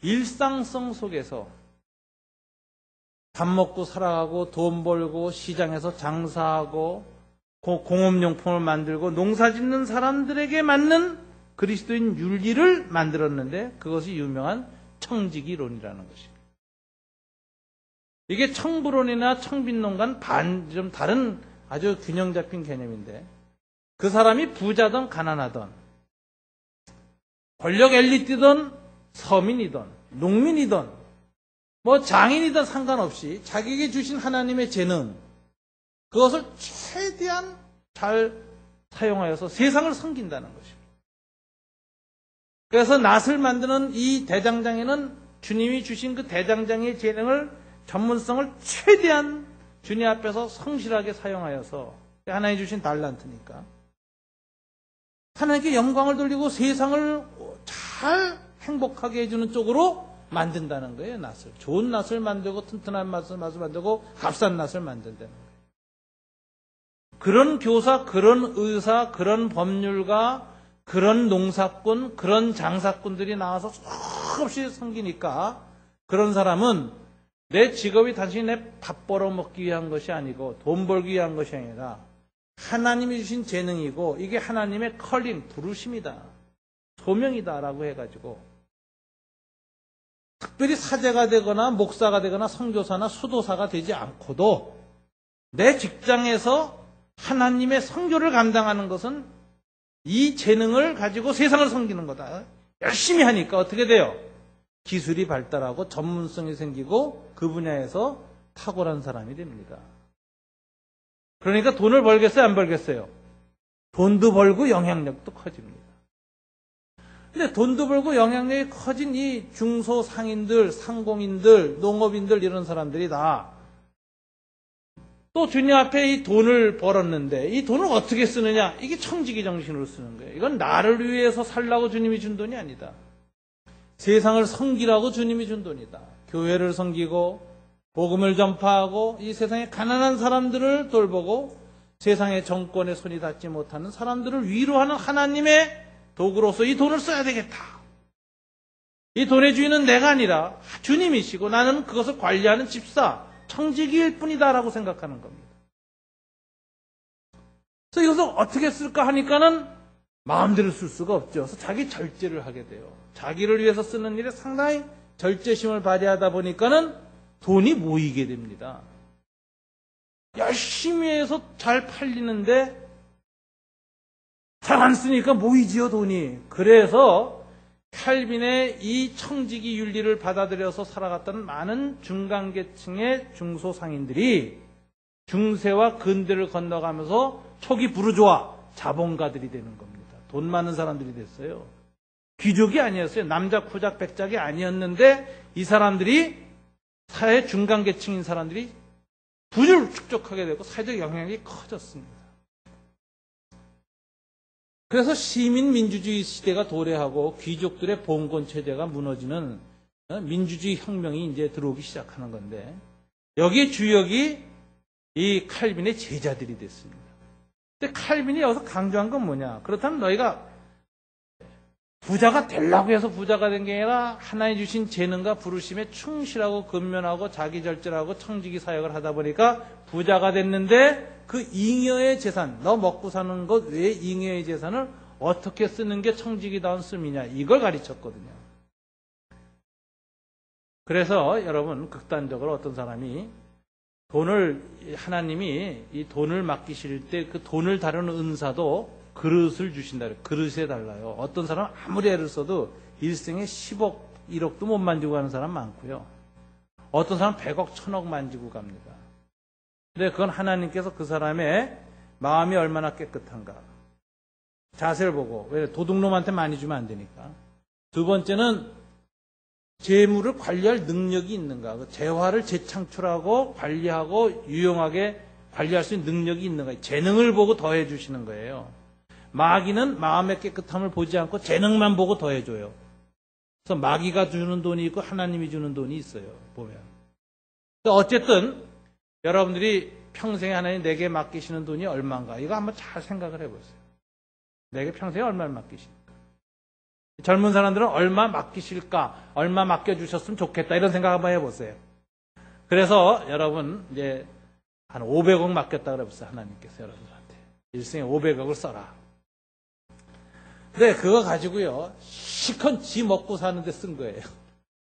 일상성 속에서 밥 먹고 살아가고 돈 벌고 시장에서 장사하고 공업용품을 만들고 농사 짓는 사람들에게 맞는 그리스도인 윤리를 만들었는데 그것이 유명한 청지기론이라는 것입니다. 이게 청부론이나 청빈론과는 좀 다른 아주 균형 잡힌 개념인데 그 사람이 부자든 가난하든 권력 엘리트든 서민이든 농민이든 뭐 장인이든 상관없이 자기에게 주신 하나님의 재능 그것을 최대한 잘 사용하여서 세상을 섬긴다는 것입니다. 그래서 낫을 만드는 이 대장장이는 주님이 주신 그 대장장이의 재능을 전문성을 최대한 주님 앞에서 성실하게 사용하여서 하나님 주신 달란트니까 하나님께 영광을 돌리고 세상을 잘 행복하게 해주는 쪽으로 만든다는 거예요. 낫을. 좋은 낫을 만들고 튼튼한 낫을 만들고 값싼 낫을 만든다는 거예요. 그런 교사, 그런 의사, 그런 법률가, 그런 농사꾼, 그런 장사꾼들이 나와서 수없이 섬기니까 그런 사람은 내 직업이 단순히 내 밥 벌어먹기 위한 것이 아니고 돈 벌기 위한 것이 아니라 하나님이 주신 재능이고 이게 하나님의 컬링, 부르심이다. 소명이다라고 해가지고 특별히 사제가 되거나 목사가 되거나 선교사나 수도사가 되지 않고도 내 직장에서 하나님의 선교를 감당하는 것은 이 재능을 가지고 세상을 섬기는 거다. 열심히 하니까 어떻게 돼요? 기술이 발달하고 전문성이 생기고 그 분야에서 탁월한 사람이 됩니다. 그러니까 돈을 벌겠어요? 안 벌겠어요? 돈도 벌고 영향력도 커집니다. 근데 돈도 벌고 영향력이 커진 이 중소상인들, 상공인들, 농업인들 이런 사람들이 다 또 주님 앞에 이 돈을 벌었는데 이 돈을 어떻게 쓰느냐? 이게 청지기 정신으로 쓰는 거예요. 이건 나를 위해서 살라고 주님이 준 돈이 아니다. 세상을 섬기라고 주님이 준 돈이다. 교회를 섬기고 복음을 전파하고 이 세상의 가난한 사람들을 돌보고 세상의 정권에 손이 닿지 못하는 사람들을 위로하는 하나님의 도구로서 이 돈을 써야 되겠다. 이 돈의 주인은 내가 아니라 주님이시고 나는 그것을 관리하는 집사, 청지기일 뿐이다라고 생각하는 겁니다. 그래서 이것을 어떻게 쓸까 하니까는 마음대로 쓸 수가 없죠. 그래서 자기 절제를 하게 돼요. 자기를 위해서 쓰는 일에 상당히 절제심을 발휘하다 보니까는 돈이 모이게 됩니다. 열심히 해서 잘 팔리는데 잘 안 쓰니까 모이지요, 돈이. 그래서 칼빈의 이 청지기 윤리를 받아들여서 살아갔던 많은 중간계층의 중소상인들이 중세와 근대를 건너가면서 초기 부르주아 자본가들이 되는 겁니다. 돈 많은 사람들이 됐어요. 귀족이 아니었어요. 남작, 후작, 백작이 아니었는데 이 사람들이 사회 중간계층인 사람들이 부를 축적하게 되고 사회적 영향력이 커졌습니다. 그래서 시민민주주의 시대가 도래하고 귀족들의 봉건 체제가 무너지는 민주주의 혁명이 이제 들어오기 시작하는 건데 여기에 주역이 이 칼빈의 제자들이 됐습니다. 근데 칼빈이 여기서 강조한 건 뭐냐? 그렇다면 너희가 부자가 되려고 해서 부자가 된 게 아니라 하나님 주신 재능과 부르심에 충실하고 근면하고 자기 절제하고 청지기 사역을 하다 보니까 부자가 됐는데 그 잉여의 재산, 너 먹고 사는 것 외에 잉여의 재산을 어떻게 쓰는 게 청지기다운 씀이냐 이걸 가르쳤거든요. 그래서 여러분 극단적으로 어떤 사람이 돈을 하나님이 이 돈을 맡기실 때 그 돈을 다루는 은사도 그릇을 주신다. 그릇에 달라요. 어떤 사람은 아무리 애를 써도 일생에 10억, 1억도 못 만지고 가는 사람 많고요. 어떤 사람은 100억, 1000억 만지고 갑니다. 근데 그건 하나님께서 그 사람의 마음이 얼마나 깨끗한가. 자세를 보고. 왜 도둑놈한테 많이 주면 안 되니까. 두 번째는 재물을 관리할 능력이 있는가. 재화를 재창출하고 관리하고 유용하게 관리할 수 있는 능력이 있는가. 재능을 보고 더해 주시는 거예요. 마귀는 마음의 깨끗함을 보지 않고 재능만 보고 더해줘요. 그래서 마귀가 주는 돈이 있고 하나님이 주는 돈이 있어요. 보면. 어쨌든 여러분들이 평생에 하나님 내게 맡기시는 돈이 얼마인가. 이거 한번 잘 생각을 해보세요. 내게 평생에 얼마를 맡기십니까? 젊은 사람들은 얼마 맡기실까? 얼마 맡겨주셨으면 좋겠다. 이런 생각 한번 해보세요. 그래서 여러분 이제 한 500억 맡겼다 그래보세요. 하나님께서 여러분들한테. 일생에 500억을 써라. 근데 그거 가지고요. 시컨 지 먹고 사는데 쓴 거예요.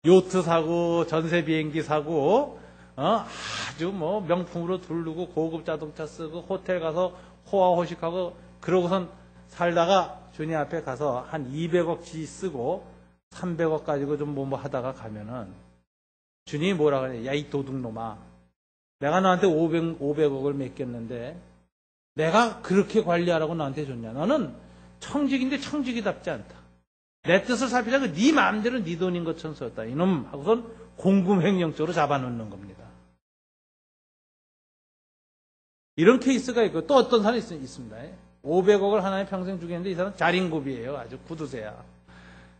요트 사고 전세 비행기 사고 아주 뭐 명품으로 두르고 고급 자동차 쓰고 호텔 가서 호화호식하고 그러고선 살다가 주님 앞에 가서 한 200억치 쓰고 300억 가지고 좀 뭐 하다가 가면은 주님이 뭐라 그래? 야, 이 도둑놈아. 내가 너한테 500억을 맡겼는데 내가 그렇게 관리하라고 너한테 줬냐? 너는 청직인데 청직이답지 않다. 내 뜻을 살피자고 네 마음대로 네 돈인 것처럼 썼다. 이놈 하고선 공금횡령죄로 잡아놓는 겁니다. 이런 케이스가 있고 또 어떤 사람이 있습니다. 500억을 하나님 평생 주겠는데 이 사람 자린고비예요. 아주 구두쇠야.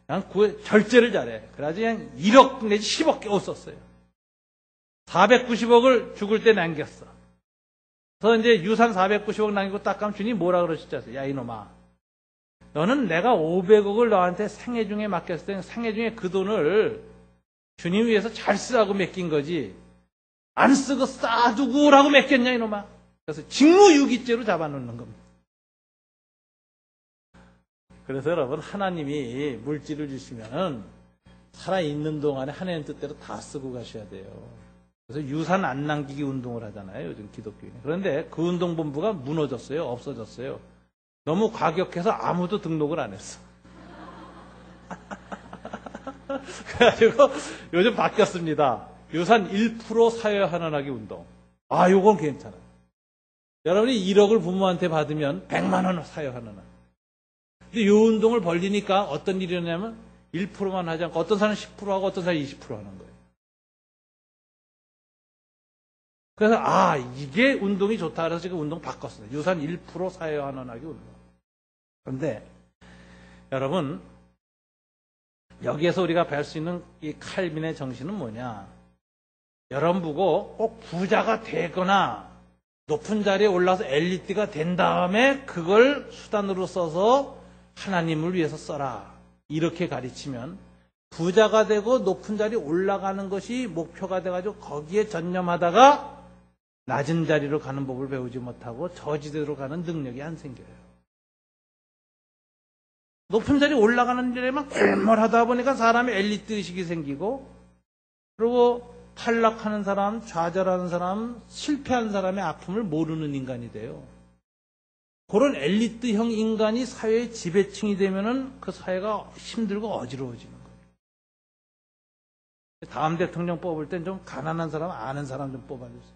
그냥 절제를 잘해. 그래가지고 그냥 1억 내지 10억 겨우 썼어요. 490억을 죽을 때 남겼어. 그래서 이제 유산 490억 남기고 딱 가면 주님 뭐라 그러시죠? 야 이놈아. 너는 내가 500억을 너한테 생애 중에 맡겼을 때 생애 중에 그 돈을 주님 위해서 잘 쓰라고 맡긴 거지. 안 쓰고 싸두고라고 맡겼냐 이놈아. 그래서 직무유기죄로 잡아놓는 겁니다. 그래서 여러분 하나님이 물질을 주시면 살아있는 동안에 하나님 뜻대로 다 쓰고 가셔야 돼요. 그래서 유산 안 남기기 운동을 하잖아요. 요즘 기독교인이. 그런데 그 운동본부가 무너졌어요. 없어졌어요. 너무 과격해서 아무도 등록을 안 했어. 그래가지고 요즘 바뀌었습니다. 유산 1% 사회환원하기 운동. 아, 요건 괜찮아요. 여러분이 1억을 부모한테 받으면 100만 원 사회환원하기. 근데 이 운동을 벌리니까 어떤 일이 일어나냐면 1%만 하지 않고 어떤 사람은 10% 하고 어떤 사람은 20% 하는 거예요. 그래서 이게 운동이 좋다 그래서 지금 운동 바꿨어요. 유산 1% 사회환원하기 운동. 그런데 여러분 여기에서 우리가 배울 수 있는 이 칼빈의 정신은 뭐냐? 여러분 보고 꼭 부자가 되거나 높은 자리에 올라서 엘리트가 된 다음에 그걸 수단으로 써서 하나님을 위해서 써라. 이렇게 가르치면 부자가 되고 높은 자리 올라가는 것이 목표가 돼가지고 거기에 전념하다가 낮은 자리로 가는 법을 배우지 못하고 저지대로 가는 능력이 안 생겨요. 높은 자리 올라가는 일에만 골몰하다 보니까 사람의 엘리트 의식이 생기고, 그리고 탈락하는 사람, 좌절하는 사람, 실패한 사람의 아픔을 모르는 인간이 돼요. 그런 엘리트형 인간이 사회의 지배층이 되면은 그 사회가 힘들고 어지러워지는 거예요. 다음 대통령 뽑을 땐 좀 가난한 사람, 아는 사람 좀 뽑아주세요.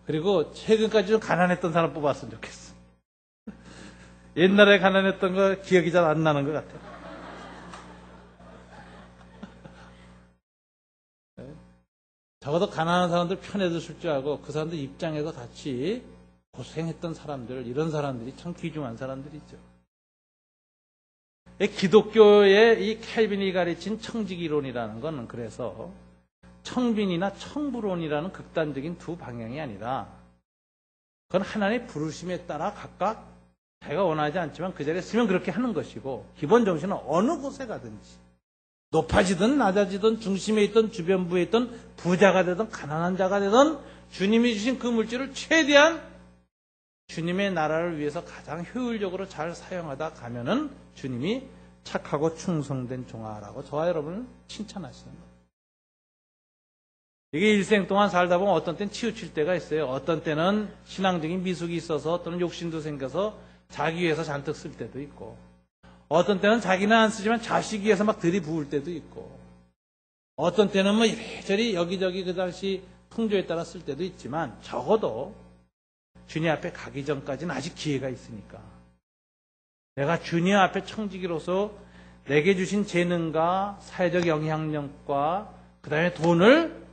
그리고 최근까지 좀 가난했던 사람 뽑았으면 좋겠어. 옛날에 가난했던 거 기억이 잘 안 나는 것 같아요. 적어도 가난한 사람들 편에 드실 줄 알고 그 사람들 입장에서 같이 고생했던 사람들, 이런 사람들이 참 귀중한 사람들이죠. 기독교의 이 캘빈이 가르친 청지기론이라는 것은 그래서 청빈이나 청부론이라는 극단적인 두 방향이 아니라, 그건 하나님의 부르심에 따라 각각 자기가 원하지 않지만 그 자리에 쓰면 그렇게 하는 것이고, 기본 정신은 어느 곳에 가든지 높아지든 낮아지든 중심에 있든 주변부에 있든 부자가 되든 가난한 자가 되든 주님이 주신 그 물질을 최대한 주님의 나라를 위해서 가장 효율적으로 잘 사용하다 가면은 주님이 착하고 충성된 종아라고 저와 여러분을 칭찬하시는 거예요. 이게 일생 동안 살다 보면 어떤 때는 치우칠 때가 있어요. 어떤 때는 신앙적인 미숙이 있어서 또는 욕심도 생겨서 자기 위해서 잔뜩 쓸 때도 있고, 어떤 때는 자기는 안 쓰지만 자식 위해서 막 들이부을 때도 있고, 어떤 때는 뭐 이래저래 여기저기 그 당시 풍조에 따라 쓸 때도 있지만, 적어도 주님 앞에 가기 전까지는 아직 기회가 있으니까 내가 주님 앞에 청지기로서 내게 주신 재능과 사회적 영향력과 그 다음에 돈을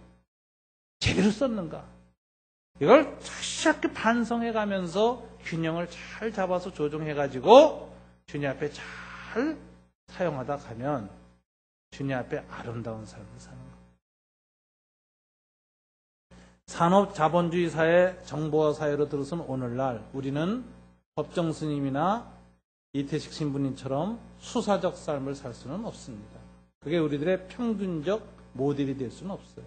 제대로 썼는가, 이걸 다시 이렇게 반성해 가면서 균형을 잘 잡아서 조정해 가지고 주님 앞에 잘 사용하다 가면 주님 앞에 아름다운 삶을 사는 거예요. 산업 자본주의 사회, 정보화 사회로 들어선 오늘날 우리는 법정 스님이나 이태식 신부님처럼 수사적 삶을 살 수는 없습니다. 그게 우리들의 평균적 모델이 될 수는 없어요.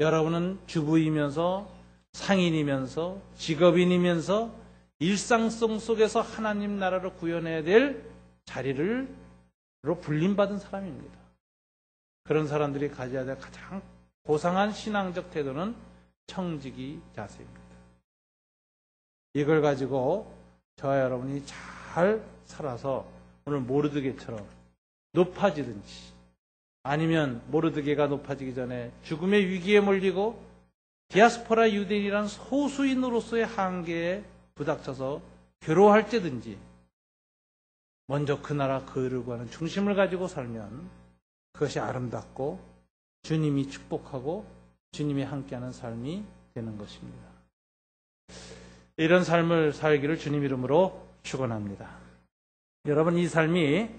여러분은 주부이면서 상인이면서 직업인이면서 일상성 속에서 하나님 나라를 구현해야 될 자리로 불림받은 사람입니다. 그런 사람들이 가져야 될 가장 고상한 신앙적 태도는 청지기 자세입니다. 이걸 가지고 저와 여러분이 잘 살아서 오늘 모르드게처럼 높아지든지, 아니면 모르드게가 높아지기 전에 죽음의 위기에 몰리고 디아스포라 유대인이라는 소수인으로서의 한계에 부닥쳐서 괴로워할지든지, 먼저 그 나라 그 의를 구하는 중심을 가지고 살면 그것이 아름답고 주님이 축복하고 주님이 함께하는 삶이 되는 것입니다. 이런 삶을 살기를 주님 이름으로 축원합니다. 여러분, 이 삶이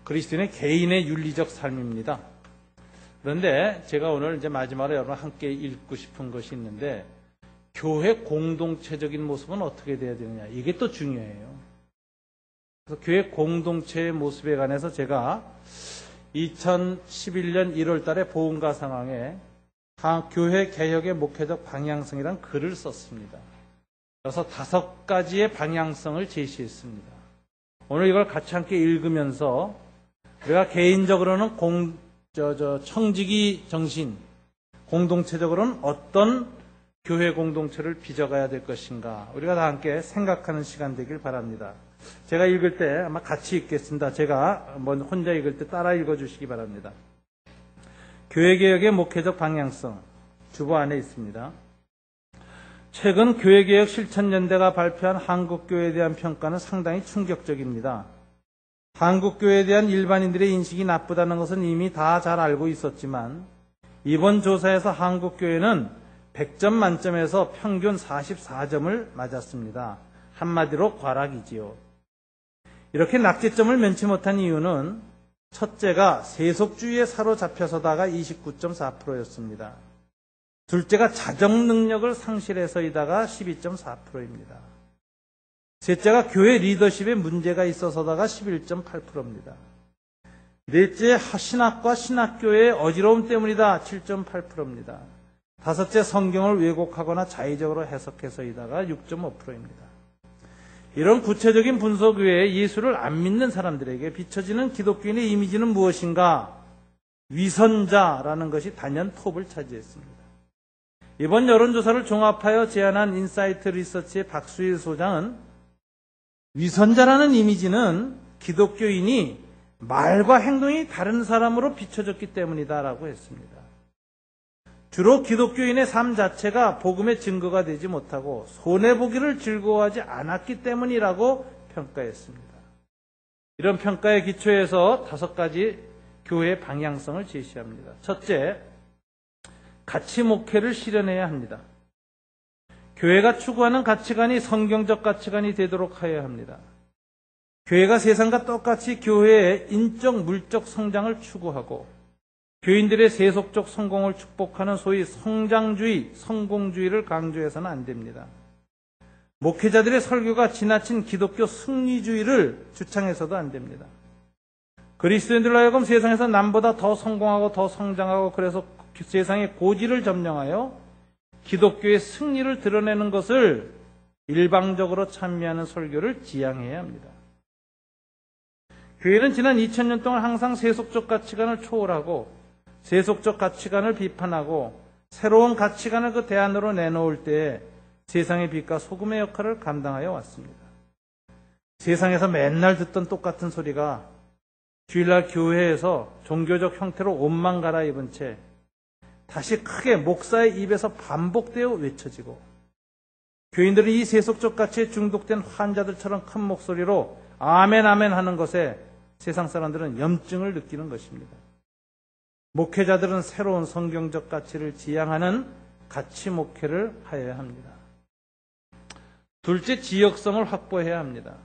그리스도인의 개인의 윤리적 삶입니다. 그런데 제가 오늘 이제 마지막으로 여러분 함께 읽고 싶은 것이 있는데, 교회 공동체적인 모습은 어떻게 돼야 되느냐, 이게 또 중요해요. 그래서 교회 공동체의 모습에 관해서 제가 2011년 1월 달에 보험가 상황에 교회 개혁의 목회적 방향성이라는 글을 썼습니다. 그래서 5가지의 방향성을 제시했습니다. 오늘 이걸 같이 함께 읽으면서 우리가 개인적으로는 청지기 정신, 공동체적으로는 어떤 교회 공동체를 빚어가야 될 것인가, 우리가 다 함께 생각하는 시간 되길 바랍니다. 제가 읽을 때 아마 같이 읽겠습니다. 제가 혼자 읽을 때 따라 읽어주시기 바랍니다. 교회개혁의 목회적 방향성, 주보 안에 있습니다. 최근 교회개혁 실천연대가 발표한 한국교회에 대한 평가는 상당히 충격적입니다. 한국교회에 대한 일반인들의 인식이 나쁘다는 것은 이미 다 잘 알고 있었지만, 이번 조사에서 한국교회는 100점 만점에서 평균 44점을 맞았습니다. 한마디로 과락이지요. 이렇게 낙제점을 면치 못한 이유는 첫째가 세속주의에 사로잡혀서다가 29.4%였습니다. 둘째가 자정 능력을 상실해서이다가 12.4%입니다. 셋째가 교회 리더십에 문제가 있어서다가 11.8%입니다. 넷째, 신학과 신학교의 어지러움 때문이다. 7.8%입니다. 다섯째, 성경을 왜곡하거나 자의적으로 해석해서이다가 6.5%입니다. 이런 구체적인 분석 외에 예수를 안 믿는 사람들에게 비춰지는 기독교인의 이미지는 무엇인가? 위선자라는 것이 단연 톱을 차지했습니다. 이번 여론조사를 종합하여 제안한 인사이트 리서치의 박수일 소장은 위선자라는 이미지는 기독교인이 말과 행동이 다른 사람으로 비춰졌기 때문이다라고 했습니다. 주로 기독교인의 삶 자체가 복음의 증거가 되지 못하고 손해보기를 즐거워하지 않았기 때문이라고 평가했습니다. 이런 평가에 기초해서 5가지 교회의 방향성을 제시합니다. 첫째, 가치 목회를 실현해야 합니다. 교회가 추구하는 가치관이 성경적 가치관이 되도록 하여야 합니다. 교회가 세상과 똑같이 교회의 인적, 물적 성장을 추구하고 교인들의 세속적 성공을 축복하는 소위 성장주의, 성공주의를 강조해서는 안 됩니다. 목회자들의 설교가 지나친 기독교 승리주의를 주창해서도 안 됩니다. 그리스도인들로 하여금 세상에서 남보다 더 성공하고 더 성장하고 그래서 세상의 고지를 점령하여 기독교의 승리를 드러내는 것을 일방적으로 찬미하는 설교를 지양해야 합니다. 교회는 지난 2000년 동안 항상 세속적 가치관을 초월하고 세속적 가치관을 비판하고 새로운 가치관을 그 대안으로 내놓을 때 세상의 빛과 소금의 역할을 감당하여 왔습니다. 세상에서 맨날 듣던 똑같은 소리가 주일날 교회에서 종교적 형태로 옷만 갈아입은 채 다시 크게 목사의 입에서 반복되어 외쳐지고 교인들은 이 세속적 가치에 중독된 환자들처럼 큰 목소리로 아멘 아멘 하는 것에 세상 사람들은 염증을 느끼는 것입니다. 목회자들은 새로운 성경적 가치를 지향하는 가치 목회를 하여야 합니다. 둘째, 지역성을 확보해야 합니다.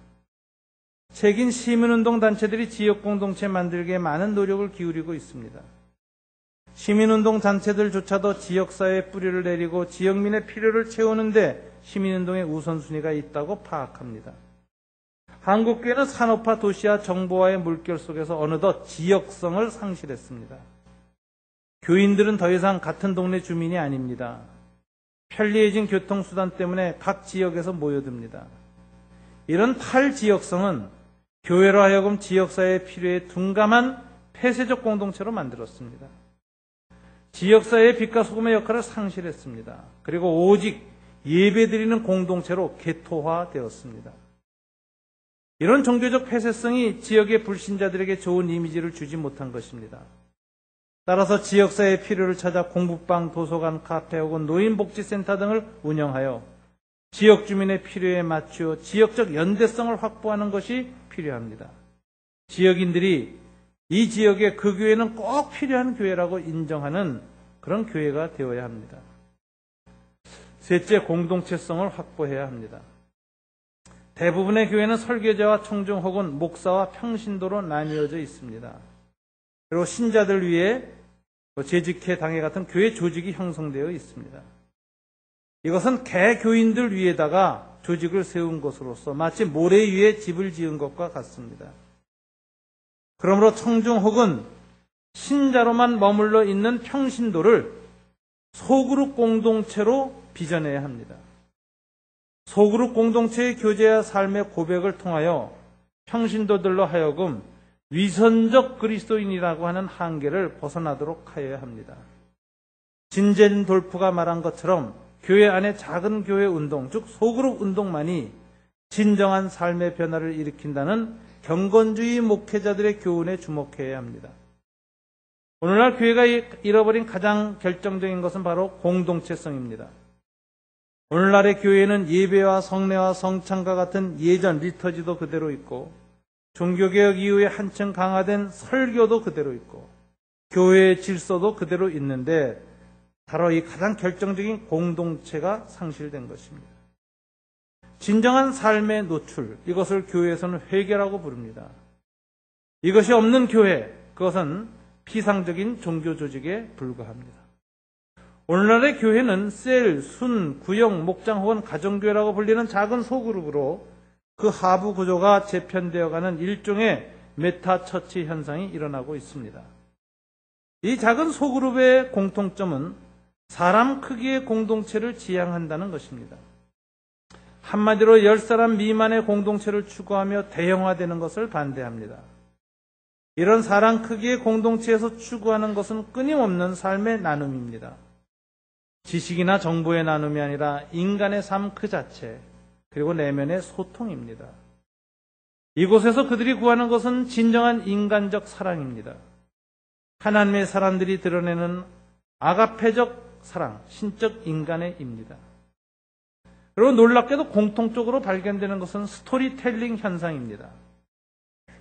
책인 시민운동 단체들이 지역 공동체 만들기에 많은 노력을 기울이고 있습니다. 시민운동 단체들조차도 지역사회에 뿌리를 내리고 지역민의 필요를 채우는데 시민운동의 우선순위가 있다고 파악합니다. 한국교회는 산업화 도시와 정보화의 물결 속에서 어느덧 지역성을 상실했습니다. 교인들은 더 이상 같은 동네 주민이 아닙니다. 편리해진 교통수단 때문에 각 지역에서 모여듭니다. 이런 탈지역성은 교회로 하여금 지역사회의 필요에 둔감한 폐쇄적 공동체로 만들었습니다. 지역사회의 빛과 소금의 역할을 상실했습니다. 그리고 오직 예배드리는 공동체로 개토화되었습니다. 이런 종교적 폐쇄성이 지역의 불신자들에게 좋은 이미지를 주지 못한 것입니다. 따라서 지역사회의 필요를 찾아 공부방, 도서관, 카페 혹은 노인복지센터 등을 운영하여 지역 주민의 필요에 맞추어 지역적 연대성을 확보하는 것이 필요합니다. 지역인들이 이 지역에 그 교회는 꼭 필요한 교회라고 인정하는 그런 교회가 되어야 합니다. 셋째, 공동체성을 확보해야 합니다. 대부분의 교회는 설교자와 청중 혹은 목사와 평신도로 나뉘어져 있습니다. 그리고 신자들 위해 재직회 당회 같은 교회 조직이 형성되어 있습니다. 이것은 개교인들 위에다가 조직을 세운 것으로서 마치 모래 위에 집을 지은 것과 같습니다. 그러므로 청중 혹은 신자로만 머물러 있는 평신도를 소그룹 공동체로 빚어내야 합니다. 소그룹 공동체의 교제와 삶의 고백을 통하여 평신도들로 하여금 위선적 그리스도인이라고 하는 한계를 벗어나도록 하여야 합니다. 진젠돌프가 말한 것처럼 교회 안의 작은 교회 운동, 즉 소그룹 운동만이 진정한 삶의 변화를 일으킨다는 경건주의 목회자들의 교훈에 주목해야 합니다. 오늘날 교회가 잃어버린 가장 결정적인 것은 바로 공동체성입니다. 오늘날의 교회는 예배와 성례와 성찬과 같은 예전 리터지도 그대로 있고 종교개혁 이후에 한층 강화된 설교도 그대로 있고 교회의 질서도 그대로 있는데 바로 이 가장 결정적인 공동체가 상실된 것입니다. 진정한 삶의 노출, 이것을 교회에서는 회개라고 부릅니다. 이것이 없는 교회, 그것은 피상적인 종교 조직에 불과합니다. 오늘날의 교회는 셀, 순, 구역, 목장 혹은 가정교회라고 불리는 작은 소그룹으로 그 하부 구조가 재편되어가는 일종의 메타처치 현상이 일어나고 있습니다. 이 작은 소그룹의 공통점은 사람 크기의 공동체를 지향한다는 것입니다. 한마디로 10사람 미만의 공동체를 추구하며 대형화되는 것을 반대합니다. 이런 사람 크기의 공동체에서 추구하는 것은 끊임없는 삶의 나눔입니다. 지식이나 정보의 나눔이 아니라 인간의 삶 그 자체, 그리고 내면의 소통입니다. 이곳에서 그들이 구하는 것은 진정한 인간적 사랑입니다. 하나님의 사람들이 드러내는 아가페적 사랑, 신적 인간의입니다. 그리고 놀랍게도 공통적으로 발견되는 것은 스토리텔링 현상입니다.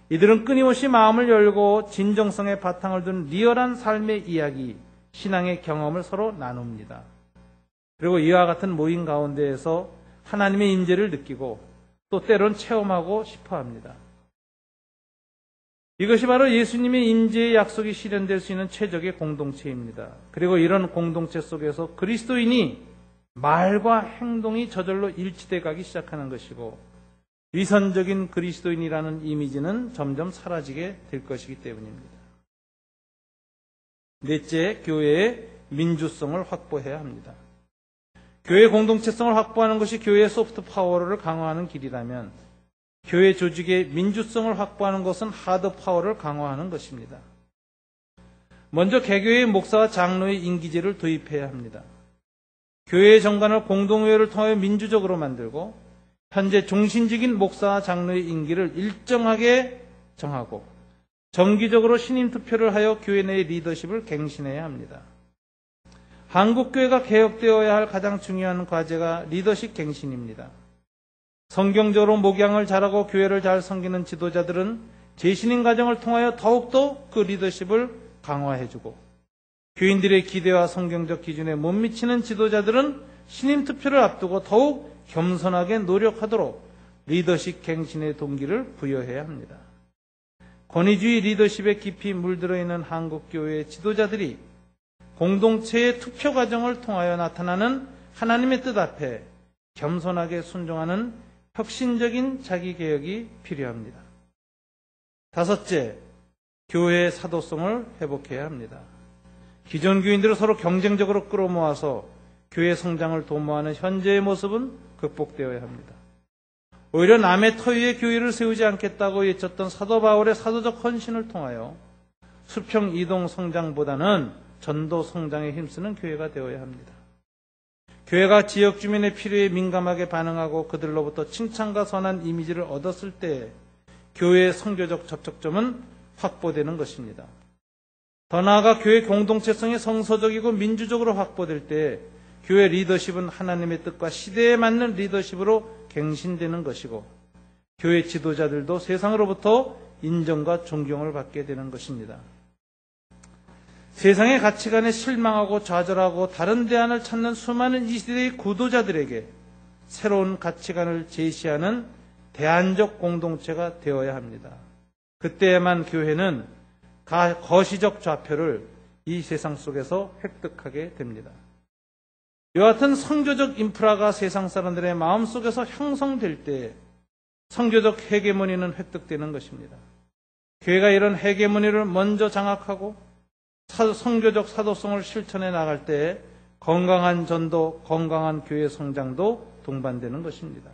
이들은 끊임없이 마음을 열고 진정성의 바탕을 둔 리얼한 삶의 이야기, 신앙의 경험을 서로 나눕니다. 그리고 이와 같은 모임 가운데에서 하나님의 임재를 느끼고 또 때론 체험하고 싶어 합니다. 이것이 바로 예수님의 임재의 약속이 실현될 수 있는 최적의 공동체입니다. 그리고 이런 공동체 속에서 그리스도인이 말과 행동이 저절로 일치돼 가기 시작하는 것이고 위선적인 그리스도인이라는 이미지는 점점 사라지게 될 것이기 때문입니다. 넷째, 교회의 민주성을 확보해야 합니다. 교회 공동체성을 확보하는 것이 교회의 소프트 파워를 강화하는 길이라면 교회 조직의 민주성을 확보하는 것은 하드 파워를 강화하는 것입니다. 먼저 개교의 목사와 장로의 임기제를 도입해야 합니다. 교회의 정관을 공동회의를 통하여 민주적으로 만들고 현재 종신직인 목사와 장로의 임기를 일정하게 정하고 정기적으로 신임 투표를 하여 교회 내의 리더십을 갱신해야 합니다. 한국교회가 개혁되어야 할 가장 중요한 과제가 리더십 갱신입니다. 성경적으로 목양을 잘하고 교회를 잘 섬기는 지도자들은 재신임 과정을 통하여 더욱더 그 리더십을 강화해주고 교인들의 기대와 성경적 기준에 못 미치는 지도자들은 신임 투표를 앞두고 더욱 겸손하게 노력하도록 리더십 갱신의 동기를 부여해야 합니다. 권위주의 리더십에 깊이 물들어 있는 한국교회의 지도자들이 공동체의 투표 과정을 통하여 나타나는 하나님의 뜻 앞에 겸손하게 순종하는 혁신적인 자기개혁이 필요합니다. 다섯째, 교회의 사도성을 회복해야 합니다. 기존 교인들을 서로 경쟁적으로 끌어모아서 교회 성장을 도모하는 현재의 모습은 극복되어야 합니다. 오히려 남의 터위에 교회를 세우지 않겠다고 외쳤던 사도 바울의 사도적 헌신을 통하여 수평 이동 성장보다는 전도 성장에 힘쓰는 교회가 되어야 합니다. 교회가 지역 주민의 필요에 민감하게 반응하고 그들로부터 칭찬과 선한 이미지를 얻었을 때 교회의 선교적 접촉점은 확보되는 것입니다. 더 나아가 교회 공동체성이 성서적이고 민주적으로 확보될 때 교회 리더십은 하나님의 뜻과 시대에 맞는 리더십으로 갱신되는 것이고 교회 지도자들도 세상으로부터 인정과 존경을 받게 되는 것입니다. 세상의 가치관에 실망하고 좌절하고 다른 대안을 찾는 수많은 이 시대의 구도자들에게 새로운 가치관을 제시하는 대안적 공동체가 되어야 합니다. 그때에만 교회는 거시적 좌표를 이 세상 속에서 획득하게 됩니다. 이와 같은 선교적 인프라가 세상 사람들의 마음속에서 형성될 때 선교적 헤게모니는 획득되는 것입니다. 교회가 이런 헤게모니를 먼저 장악하고 선교적 사도성을 실천해 나갈 때 건강한 전도, 건강한 교회 성장도 동반되는 것입니다.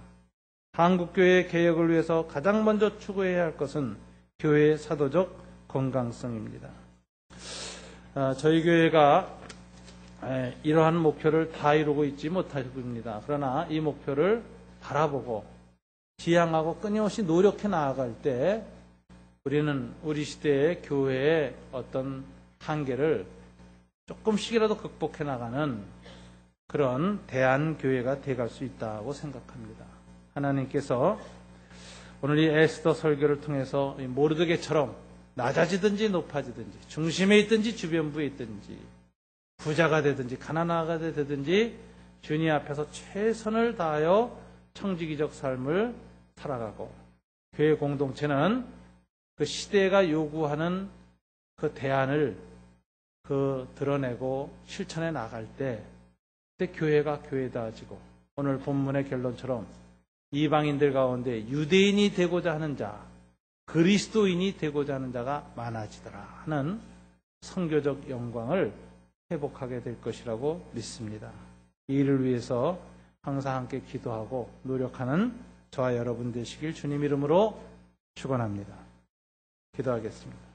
한국교회의 개혁을 위해서 가장 먼저 추구해야 할 것은 교회의 사도적 건강성입니다. 저희 교회가 이러한 목표를 다 이루고 있지 못합니다. 그러나 이 목표를 바라보고 지향하고 끊임없이 노력해 나아갈 때 우리는 우리 시대의 교회의 어떤 한계를 조금씩이라도 극복해 나가는 그런 대한교회가 돼갈 수 있다고 생각합니다. 하나님께서 오늘 이 에스더 설교를 통해서 모르드게처럼 낮아지든지 높아지든지 중심에 있든지 주변부에 있든지 부자가 되든지 가난하가 되든지 주님 앞에서 최선을 다하여 청지기적 삶을 살아가고 교회 공동체는 그 시대가 요구하는 그 대안을 드러내고 실천해 나갈 때 그때 교회가 교회다워지고 오늘 본문의 결론처럼 이방인들 가운데 유대인이 되고자 하는 자, 그리스도인이 되고자 하는 자가 많아지더라 하는 선교적 영광을 회복하게 될 것이라고 믿습니다. 이 일을 위해서 항상 함께 기도하고 노력하는 저와 여러분 되시길 주님 이름으로 축원합니다. 기도하겠습니다.